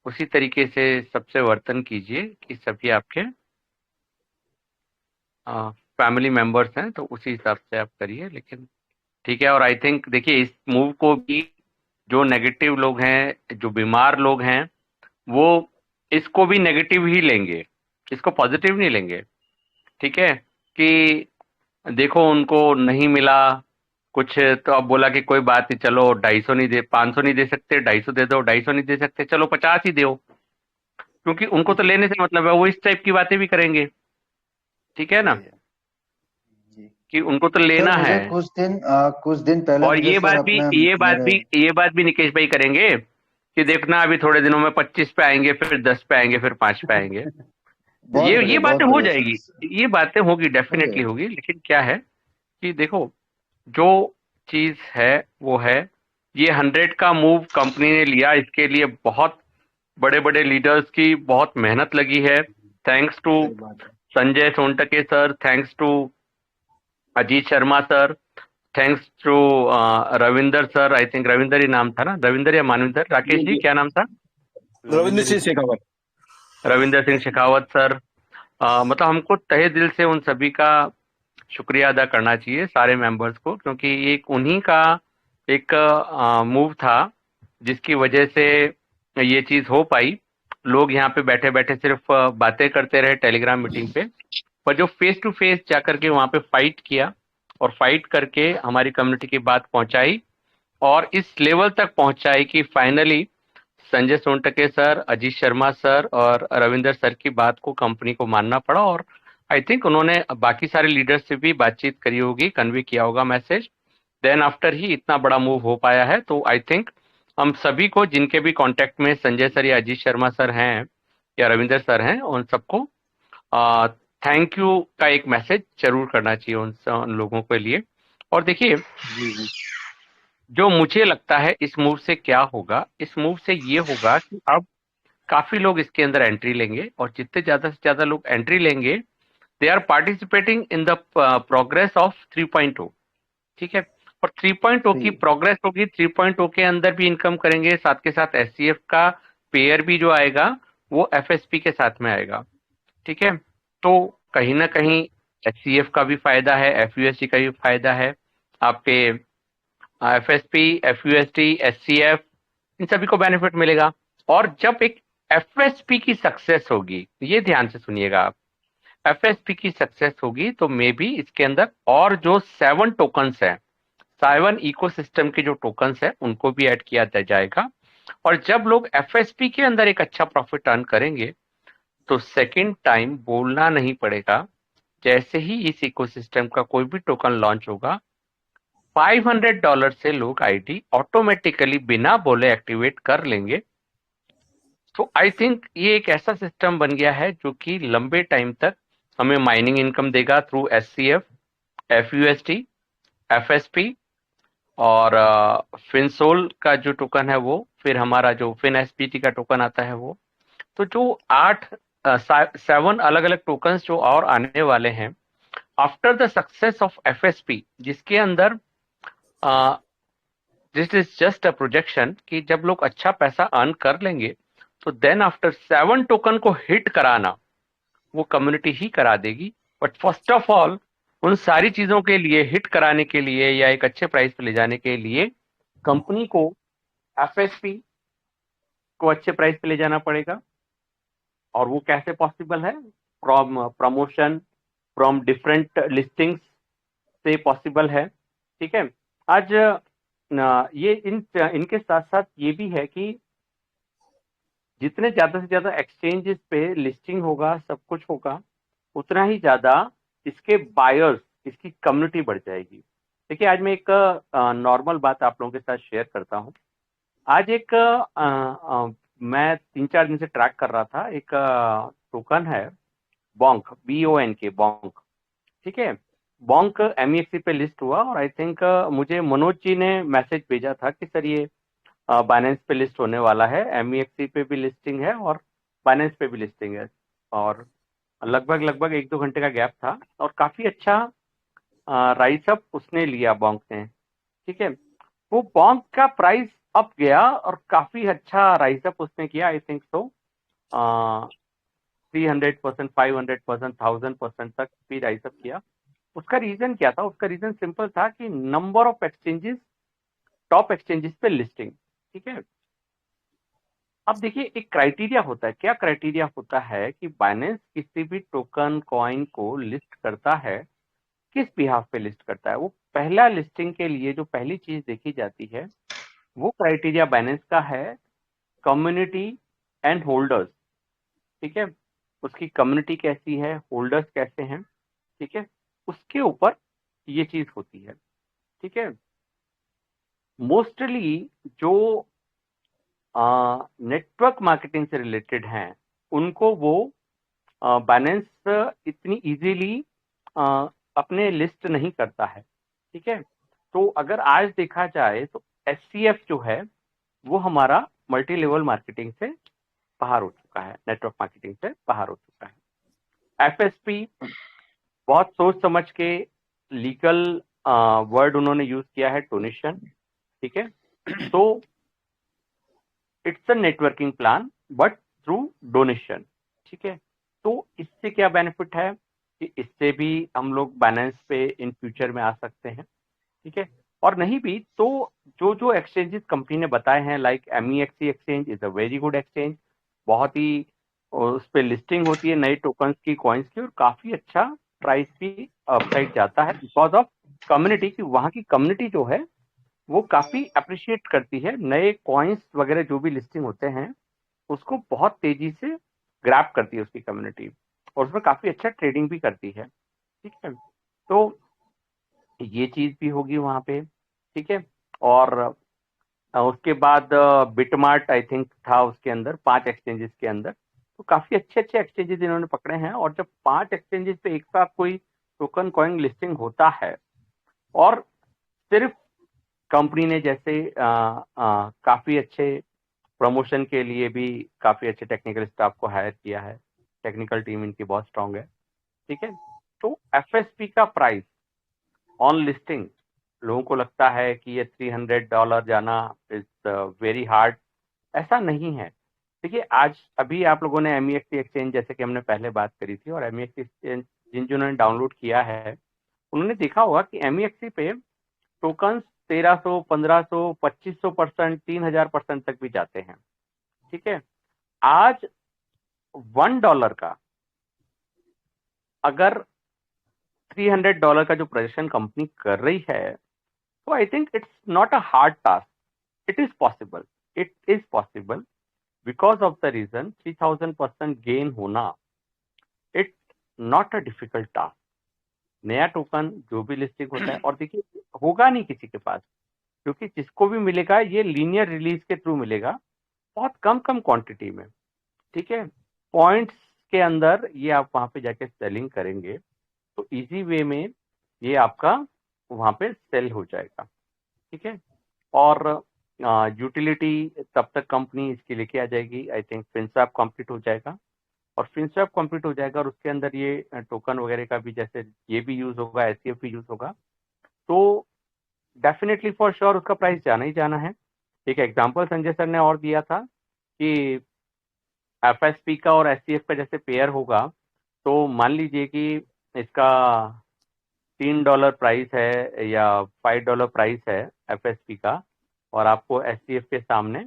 उसी तरीके से सबसे वर्तन कीजिए कि सभी आपके फैमिली मेंबर्स हैं, तो उसी हिसाब से आप करिए। लेकिन ठीक है, और आई थिंक देखिए इस मूव को भी जो नेगेटिव लोग हैं, जो बीमार लोग हैं, वो इसको भी नेगेटिव ही लेंगे, इसको पॉजिटिव नहीं लेंगे। ठीक है, कि देखो उनको नहीं मिला कुछ, तो अब बोला कि कोई बात नहीं, चलो 250 नहीं दे, 500 नहीं दे सकते, 250 दे दो, 250 नहीं दे सकते, चलो 50 ही दो, क्योंकि उनको तो लेने से मतलब है, वो इस टाइप की बातें भी करेंगे। ठीक है ना, सही है। जी कि उनको तो सर, लेना मुझे है। कुछ दिन पहले और मुझे ये सर बात भी अपने ये बात मेरे भी ये बात भी निकेश भाई करेंगे कि देखना अभी थोड़े दिनों में 25 पे आएंगे, फिर 10 पे आएंगे, फिर 5 पे आएंगे। ये बातें बहुत हो बढ़िया जाएगी, सर, ये बातें होगी, हो डेफिनेटली जाएगा। होगी। लेकिन क्या है कि देखो, जो चीज है वो है, ये 100 का मूव कंपनी ने लिया, इसके लिए बहुत बड़े बड़े लीडर्स की बहुत मेहनत लगी है। थैंक्स टू सही बात है। Sanjay Sontakke sir, thanks to Ajit Sharma sir, thanks to Ravinder sir, I think Ravinder ही नाम था ना, रविंदर या मानविंदर, राकेश जी जी, क्या नाम था? रविंद्र रविंद्र सिंह ही। शेखावत। रविंदर सिंह शेखावत सर। मतलब हमको तहे दिल से उन सभी का शुक्रिया अदा करना चाहिए, सारे मेंबर्स को, क्योंकि एक उन्हीं का एक मूव था जिसकी वजह से ये चीज हो पाई। लोग यहाँ पे बैठे बैठे सिर्फ बातें करते रहे टेलीग्राम मीटिंग पे, पर जो फेस टू फेस जाकर के वहां पे फाइट किया और फाइट करके हमारी कम्युनिटी की बात पहुंचाई और इस लेवल तक पहुंचाई कि finally Sanjay Sontakke sir, Ajit Sharma sir और रविंदर सर की बात को कंपनी को मानना पड़ा। और आई थिंक उन्होंने बाकी सारे लीडर्स से भी बातचीत करी होगी, कन्वे किया होगा मैसेज, देन आफ्टर ही इतना बड़ा मूव हो पाया है। तो आई थिंक हम सभी को, जिनके भी कांटेक्ट में संजय सर या अजीत शर्मा सर हैं या रविंदर सर हैं, उन सबको थैंक यू का एक मैसेज जरूर करना चाहिए उन लोगों के लिए। और देखिए, जी जी। जो मुझे लगता है इस मूव से क्या होगा, इस मूव से ये होगा कि अब काफी लोग इसके अंदर एंट्री लेंगे और जितने ज्यादा से ज्यादा लोग एंट्री लेंगे, they are participating in the progress of 3.0। ठीक है, और 3.0 की सही। प्रोग्रेस होगी, 3.0 के अंदर भी इनकम करेंगे, साथ के साथ एससीएफ का पेयर भी जो आएगा वो एफएसपी के साथ में आएगा। ठीक है, तो कहीं ना कहीं एचसीएफ का भी फायदा है, एफयूएसटी का भी फायदा है, आपके एफएसपी, एफयूएसटी, एचसीएफ, इन सभी को बेनिफिट मिलेगा। और जब एक एफएसपी की सक्सेस होगी, ये ध्यान से सुनिएगा आप, एफएसपी की सक्सेस होगी तो मे बी इसके अंदर और जो 7 टोकन्स हैं, 7 इकोसिस्टम के जो टोकन्स हैं, उनको भी ऐड किया जाएगा। और जब लोग एफएसपी के अंदर एक अच्छा प्रॉफिट अर्न करेंगे तो सेकंड टाइम बोलना नहीं पड़ेगा, जैसे ही इस इकोसिस्टम का कोई भी टोकन लॉन्च होगा, $500 से लोग आईडी ऑटोमेटिकली बिना बोले एक्टिवेट कर लेंगे। तो आई थिंक ये एक ऐसा सिस्टम बन गया है जो कि लंबे टाइम तक हमें माइनिंग इनकम देगा थ्रू एससीएफ, एफयूएसटी, एफएसपी और फिनसोल का जो टोकन है वो, फिर हमारा जो फिन एसपीटी का टोकन आता है वो। तो जो 7 अलग अलग टोकन्स जो और आने वाले हैं after the success of FSP, जिसके अंदर this is just a projection कि जब लोग अच्छा पैसा अर्न कर लेंगे तो देन आफ्टर 7 टोकन को हिट कराना वो कम्युनिटी ही करा देगी। बट फर्स्ट ऑफ ऑल उन सारी चीजों के लिए, हिट कराने के लिए या एक अच्छे प्राइस पे ले जाने के लिए, कंपनी को एफएसपी को अच्छे प्राइस पे ले जाना पड़ेगा। और वो कैसे पॉसिबल है? From promotion, from different listings से पॉसिबल है। ठीक है, आज ये इनके साथ साथ ये भी है कि जितने ज्यादा से ज्यादा एक्सचेंजेस पे लिस्टिंग होगा, सब कुछ होगा, उतना ही ज्यादा इसके बायर्स, इसकी कम्युनिटी बढ़ जाएगी। देखिए, आज मैं एक नॉर्मल बात आप लोगों के साथ शेयर करता हूँ। आज एक मैं 3-4 दिन से ट्रैक कर रहा था, एक टोकन है बॉन्क, BONK, बॉन्क। ठीक है, बॉन्क MEXC पे लिस्ट हुआ और आई थिंक मुझे मनोज जी ने मैसेज भेजा था कि सर ये बाइनेंस पे लिस्ट होने वाला है, MEXC पे भी लिस्टिंग है और बाइनेंस पे भी लिस्टिंग है। और लगभग 1-2 घंटे का गैप था और काफी अच्छा राइस अप उसने लिया बॉन्क ने। ठीक है, वो बॉन्क का प्राइस अप गया और काफी अच्छा राइस अप उसने किया, आई थिंक सो 300%, 500%, 1000% तक भी राइस अप किया। उसका रीजन क्या था? उसका रीजन सिंपल था कि number of exchanges, top exchanges पे लिस्टिंग। ठीक है, अब देखिए एक क्राइटेरिया होता है। क्या क्राइटेरिया होता है कि बाइनेंस किसी भी टोकन कॉइन को लिस्ट करता है, किस बिहाफ पे लिस्ट करता है? वो पहला लिस्टिंग के लिए जो पहली चीज देखी जाती है वो क्राइटेरिया बाइनेंस का है कम्युनिटी एंड होल्डर्स। ठीक है, उसकी कम्युनिटी कैसी है, होल्डर्स कैसे हैं, ठीक है, उसके ऊपर ये चीज होती है। ठीक है, मोस्टली जो नेटवर्क मार्केटिंग से रिलेटेड हैं उनको वो बाइनेंस इतनी इजीली अपने लिस्ट नहीं करता है। ठीक है, तो अगर आज देखा जाए तो SCF जो है वो हमारा मल्टी लेवल मार्केटिंग से बाहर हो चुका है, नेटवर्क मार्केटिंग से बाहर हो चुका है। FSP बहुत सोच समझ के लीगल वर्ड उन्होंने यूज किया है, डोनेशन, ठीक है। तो it's a networking plan but through donation, ठीक है। तो इससे क्या बेनिफिट है कि इससे भी हम लोग बैलेंस पे इन फ्यूचर में आ सकते हैं, ठीक है। और नहीं भी तो जो जो एक्सचेंजेस कंपनी ने बताए हैं, like MEXC exchange is a very good exchange, बहुत ही उस पर लिस्टिंग होती है नए टोकन्स की, कॉइन्स की, और काफी अच्छा प्राइस भी अपसाइड जाता है बिकॉज ऑफ कम्युनिटी की। वहाँ की कम्युनिटी जो है वो काफी अप्रिशिएट करती है नए कॉइन्स वगैरह जो भी लिस्टिंग होते हैं, उसको बहुत तेजी से ग्रैब करती है उसकी कम्युनिटी, और उसमें काफी अच्छा ट्रेडिंग भी करती है, ठीक है। तो ये चीज भी होगी वहां पे, ठीक है। और उसके बाद बिटमार्ट आई थिंक था उसके अंदर 5 एक्सचेंजेस के अंदर, तो काफी अच्छे अच्छे एक्सचेंजेस इन्होंने पकड़े हैं। और जब 5 एक्सचेंजेस पे एक साथ कोई टोकन कॉइन लिस्टिंग होता है, और सिर्फ कंपनी ने जैसे काफी अच्छे प्रमोशन के लिए भी काफी अच्छे टेक्निकल स्टाफ को हायर किया है, टेक्निकल टीम इनकी बहुत स्ट्रांग है, ठीक है। तो FSP का प्राइस ऑन लिस्टिंग लोगों को लगता है कि ये $300 जाना इज वेरी हार्ड, ऐसा नहीं है। देखिए आज अभी आप लोगों ने MEXC एक्सचेंज, जैसे कि हमने पहले बात करी थी, और MEXC एक्सचेंज जिन्होंने डाउनलोड किया है उन्होंने देखा होगा कि MEXC पे टोकन्स 1300, 1500, 2500%, 3000% तक भी जाते हैं, ठीक है। आज $1 का अगर $300 का जो प्रोजेक्शन कंपनी कर रही है, तो I think it's not a hard task, it is possible, it is possible because of the reason 3000% gain होना, it not a difficult task. नया टोकन जो भी लिस्टिंग होता है, और देखिए होगा नहीं किसी के पास, क्योंकि जिसको भी मिलेगा ये लीनियर रिलीज के थ्रू मिलेगा, बहुत कम कम क्वांटिटी में, ठीक है। पॉइंट्स के अंदर ये आप वहां पे जाके सेलिंग करेंगे तो इजी वे में ये आपका वहां पे सेल हो जाएगा, ठीक है। और यूटिलिटी तब तक कंपनी इसकी लेके आ जाएगी, आई थिंक FinSwap कंप्लीट हो जाएगा, और FinSwap कंप्लीट हो जाएगा और उसके अंदर ये टोकन वगैरह का भी, जैसे ये भी यूज होगा, SCF भी यूज होगा, तो डेफिनेटली फॉर श्योर उसका प्राइस जाना ही जाना है। एक एग्जांपल संजय सर ने और दिया था कि FSP का और SCF का जैसे पेयर होगा, तो मान लीजिए कि इसका $3 प्राइस है या $5 प्राइस है FSP का, और आपको SCF के सामने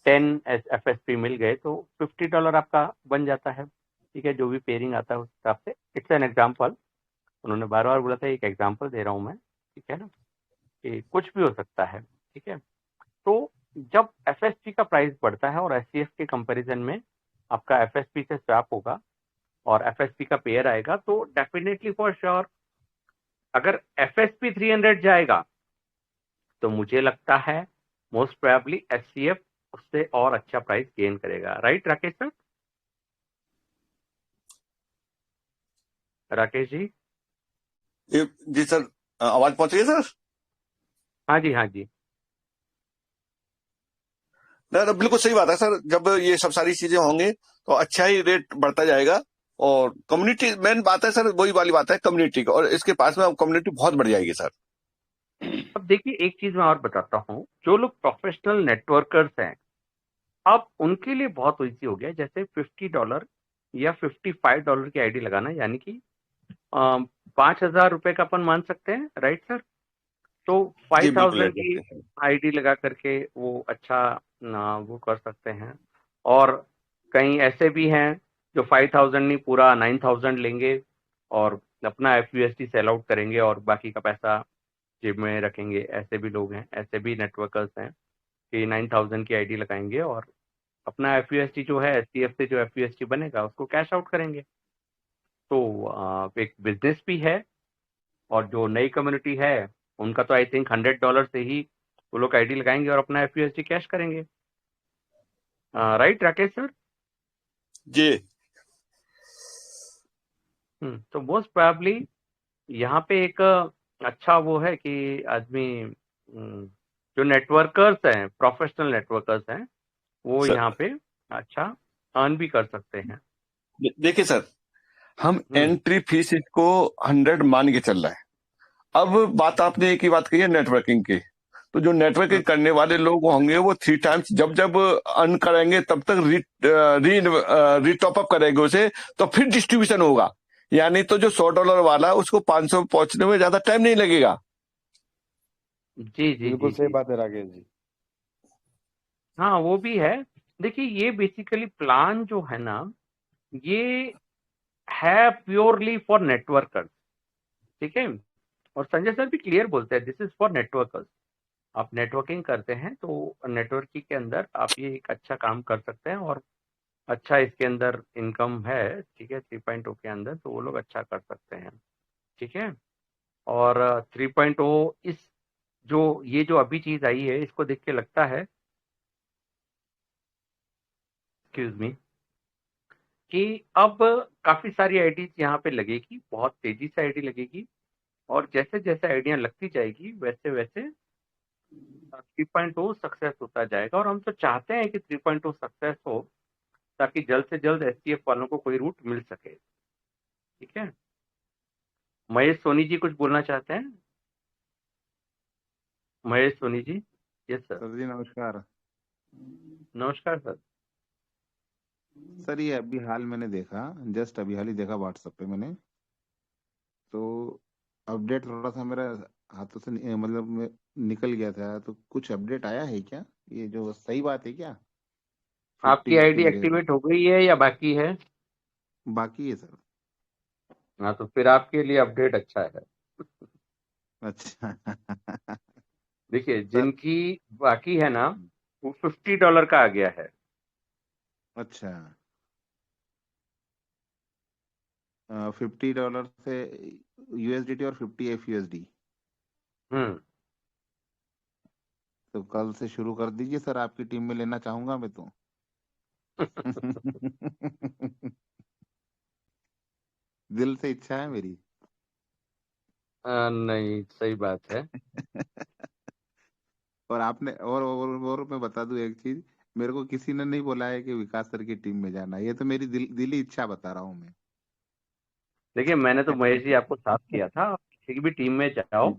10 FSP मिल गए, तो $50 आपका बन जाता है, ठीक है। जो भी पेयरिंग आता है उस हिसाब से, इट्स एन एग्जाम्पल, उन्होंने बार बार बोला था एक एग्जाम्पल दे रहा हूँ मैं, ठीक है ना, कि कुछ भी हो सकता है, ठीक है। तो जब FSP का प्राइस बढ़ता है और SCF के कंपैरिजन में आपका FSP से स्वैप होगा और FSP का पेयर आएगा, तो डेफिनेटली फॉर श्योर अगर FSP 300 जाएगा तो मुझे लगता है मोस्ट प्रोबेबली SCF उससे और अच्छा प्राइस गेन करेगा, राइट राकेश सर? राकेश जी? जी सर, आवाज पहुंच गई सर? हाँ जी, हाँ जी। ना बिल्कुल सही बात है सर, जब ये सब सारी चीजें होंगी तो अच्छा ही रेट बढ़ता जाएगा। और कम्युनिटी मेन बात है सर, वही वाली बात है कम्युनिटी का, और इसके पास में कम्युनिटी बहुत बढ़ जाएगी सर। अब देखिए एक चीज मैं और बताता हूँ, जो लोग प्रोफेशनल नेटवर्कर्स हैं, अब उनके लिए बहुत ईजी हो गया, जैसे $50 या $55 की आईडी लगाना, यानी कि 5,000 रुपए का अपन मान सकते हैं, राइट सर? तो जी बिल्कुल ले 5,000 की सकते हैं। आईडी लगा करके वो अच्छा वो कर सकते हैं। और कहीं ऐसे भी हैं जो 5,000 नहीं पूरा 9,000 लेंगे और अपना FUSD सेल आउट करेंगे और बाकी का पैसा जेब में रखेंगे, ऐसे भी लोग हैं, ऐसे भी नेटवर्कर्स हैं कि 9,000 की आईडी लगाएंगे और अपना FUSD जो है SCF से जो FUSD बनेगा उसको कैश आउट करेंगे। तो एक बिजनेस भी है, और जो नई कम्युनिटी है उनका तो आई थिंक $100 से ही वो लोग आईडी लगाएंगे और अपना FUSD कैश करेंगे, राइट राकेश सर? जी तो मोस्ट प्रोबेबली यहाँ पे एक अच्छा वो है कि आदमी जो नेटवर्कर्स हैं, प्रोफेशनल नेटवर्कर्स हैं, वो सर यहाँ पे अच्छा अर्न भी कर सकते हैं। देखिए सर, हम हम्म एंट्री फीस इसको 100 मान के चल रहे हैं। अब बात आपने एक ही बात कही है नेटवर्किंग की, तो जो नेटवर्किंग करने वाले लोग होंगे वो 3 टाइम्स जब जब अर्न करेंगे तब तक री टॉप अप करेंगे उसे, तो फिर डिस्ट्रीब्यूशन होगा। यानी तो जो $100 वाला है उसको 500 पहुंचने में ज्यादा टाइम नहीं लगेगा। जी जी बिल्कुल जी सही जी बात है राकेश जी। हाँ, वो भी है। देखिए, ये बेसिकली प्लान जो है ना, ये है प्योरली फॉर नेटवर्कर्स, ठीक है। और संजय सर भी क्लियर बोलते हैं, दिस इज फॉर नेटवर्कर्स। आप नेटवर्किंग करते हैं तो नेटवर्किंग के अंदर आप ये एक अच्छा काम कर सकते हैं, और अच्छा इसके अंदर इनकम है, ठीक है। 3.0 के अंदर तो वो लोग अच्छा कर सकते हैं, ठीक है। और 3.0 इस ये जो अभी चीज आई है, इसको देख के लगता है, एक्सक्यूज मी, कि अब काफी सारी आईडी यहाँ पे लगेगी, बहुत तेजी से आईडी लगेगी, और जैसे जैसे आइडिया लगती जाएगी वैसे वैसे 3.0 सक्सेस होता जाएगा। और हम तो चाहते हैं कि 3.0 सक्सेस हो, ताकि जल्द से जल्द एसटीएफ वालों को कोई रूट मिल सके, ठीक है। महेश सोनी जी कुछ बोलना चाहते हैं? Mahesh Soni ji. Yes sir. Sir ji नमस्कार। नमस्कार सर। सर ये अभी हाल मैंने देखा, जस्ट अभी हाल ही देखा व्हाट्सएप पे मैंने, तो अपडेट थोड़ा सा मेरा हाथों से मतलब निकल गया था, तो कुछ अपडेट आया है क्या? ये जो सही बात है क्या? 50 आपकी 50 आईडी मेरे एक्टिवेट हो गई है या बाकी है? बाकी है सर। हाँ, तो फिर आपके लिए अपडेट अच्छा है। अच्छा। देखिए, सर। जिनकी बाकी है ना, वो $50 का आ गया है। अच्छा, $50 से यूएसडीटी और 50 एफयूएसडी। हम्म तो कल से शुरू कर दीजिए सर, आपकी टीम में लेना चाहूंगा मैं तो। दिल से इच्छा है मेरी। नहीं, सही बात है। और आपने और मैं बता दूं एक चीज, मेरे को किसी ने नहीं बोला है कि विकास सर की टीम में जाना, ये तो मेरी दिली इच्छा बता रहा हूँ मैं। देखिए, मैंने तो महेश जी आपको साथ किया था, आप किसी की भी टीम में जाओ,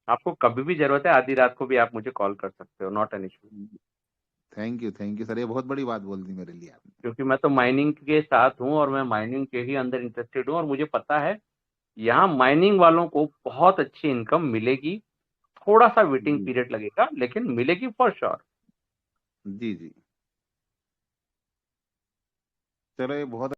आपको कभी भी जरूरत है, आधी रात को भी आप मुझे कॉल कर सकते हो, not an issue. Thank you sir, ये बहुत बड़ी बात बोल दी मेरे लिए आपने। क्योंकि मैं तो माइनिंग के साथ हूँ, और मैं माइनिंग के ही अंदर इंटरेस्टेड हूँ, और मुझे पता है यहाँ माइनिंग वालों को बहुत अच्छी इनकम मिलेगी। थोड़ा सा वेटिंग जी पीरियड लगेगा, लेकिन मिलेगी फॉर श्योर। जी जी। चलो ये बहुत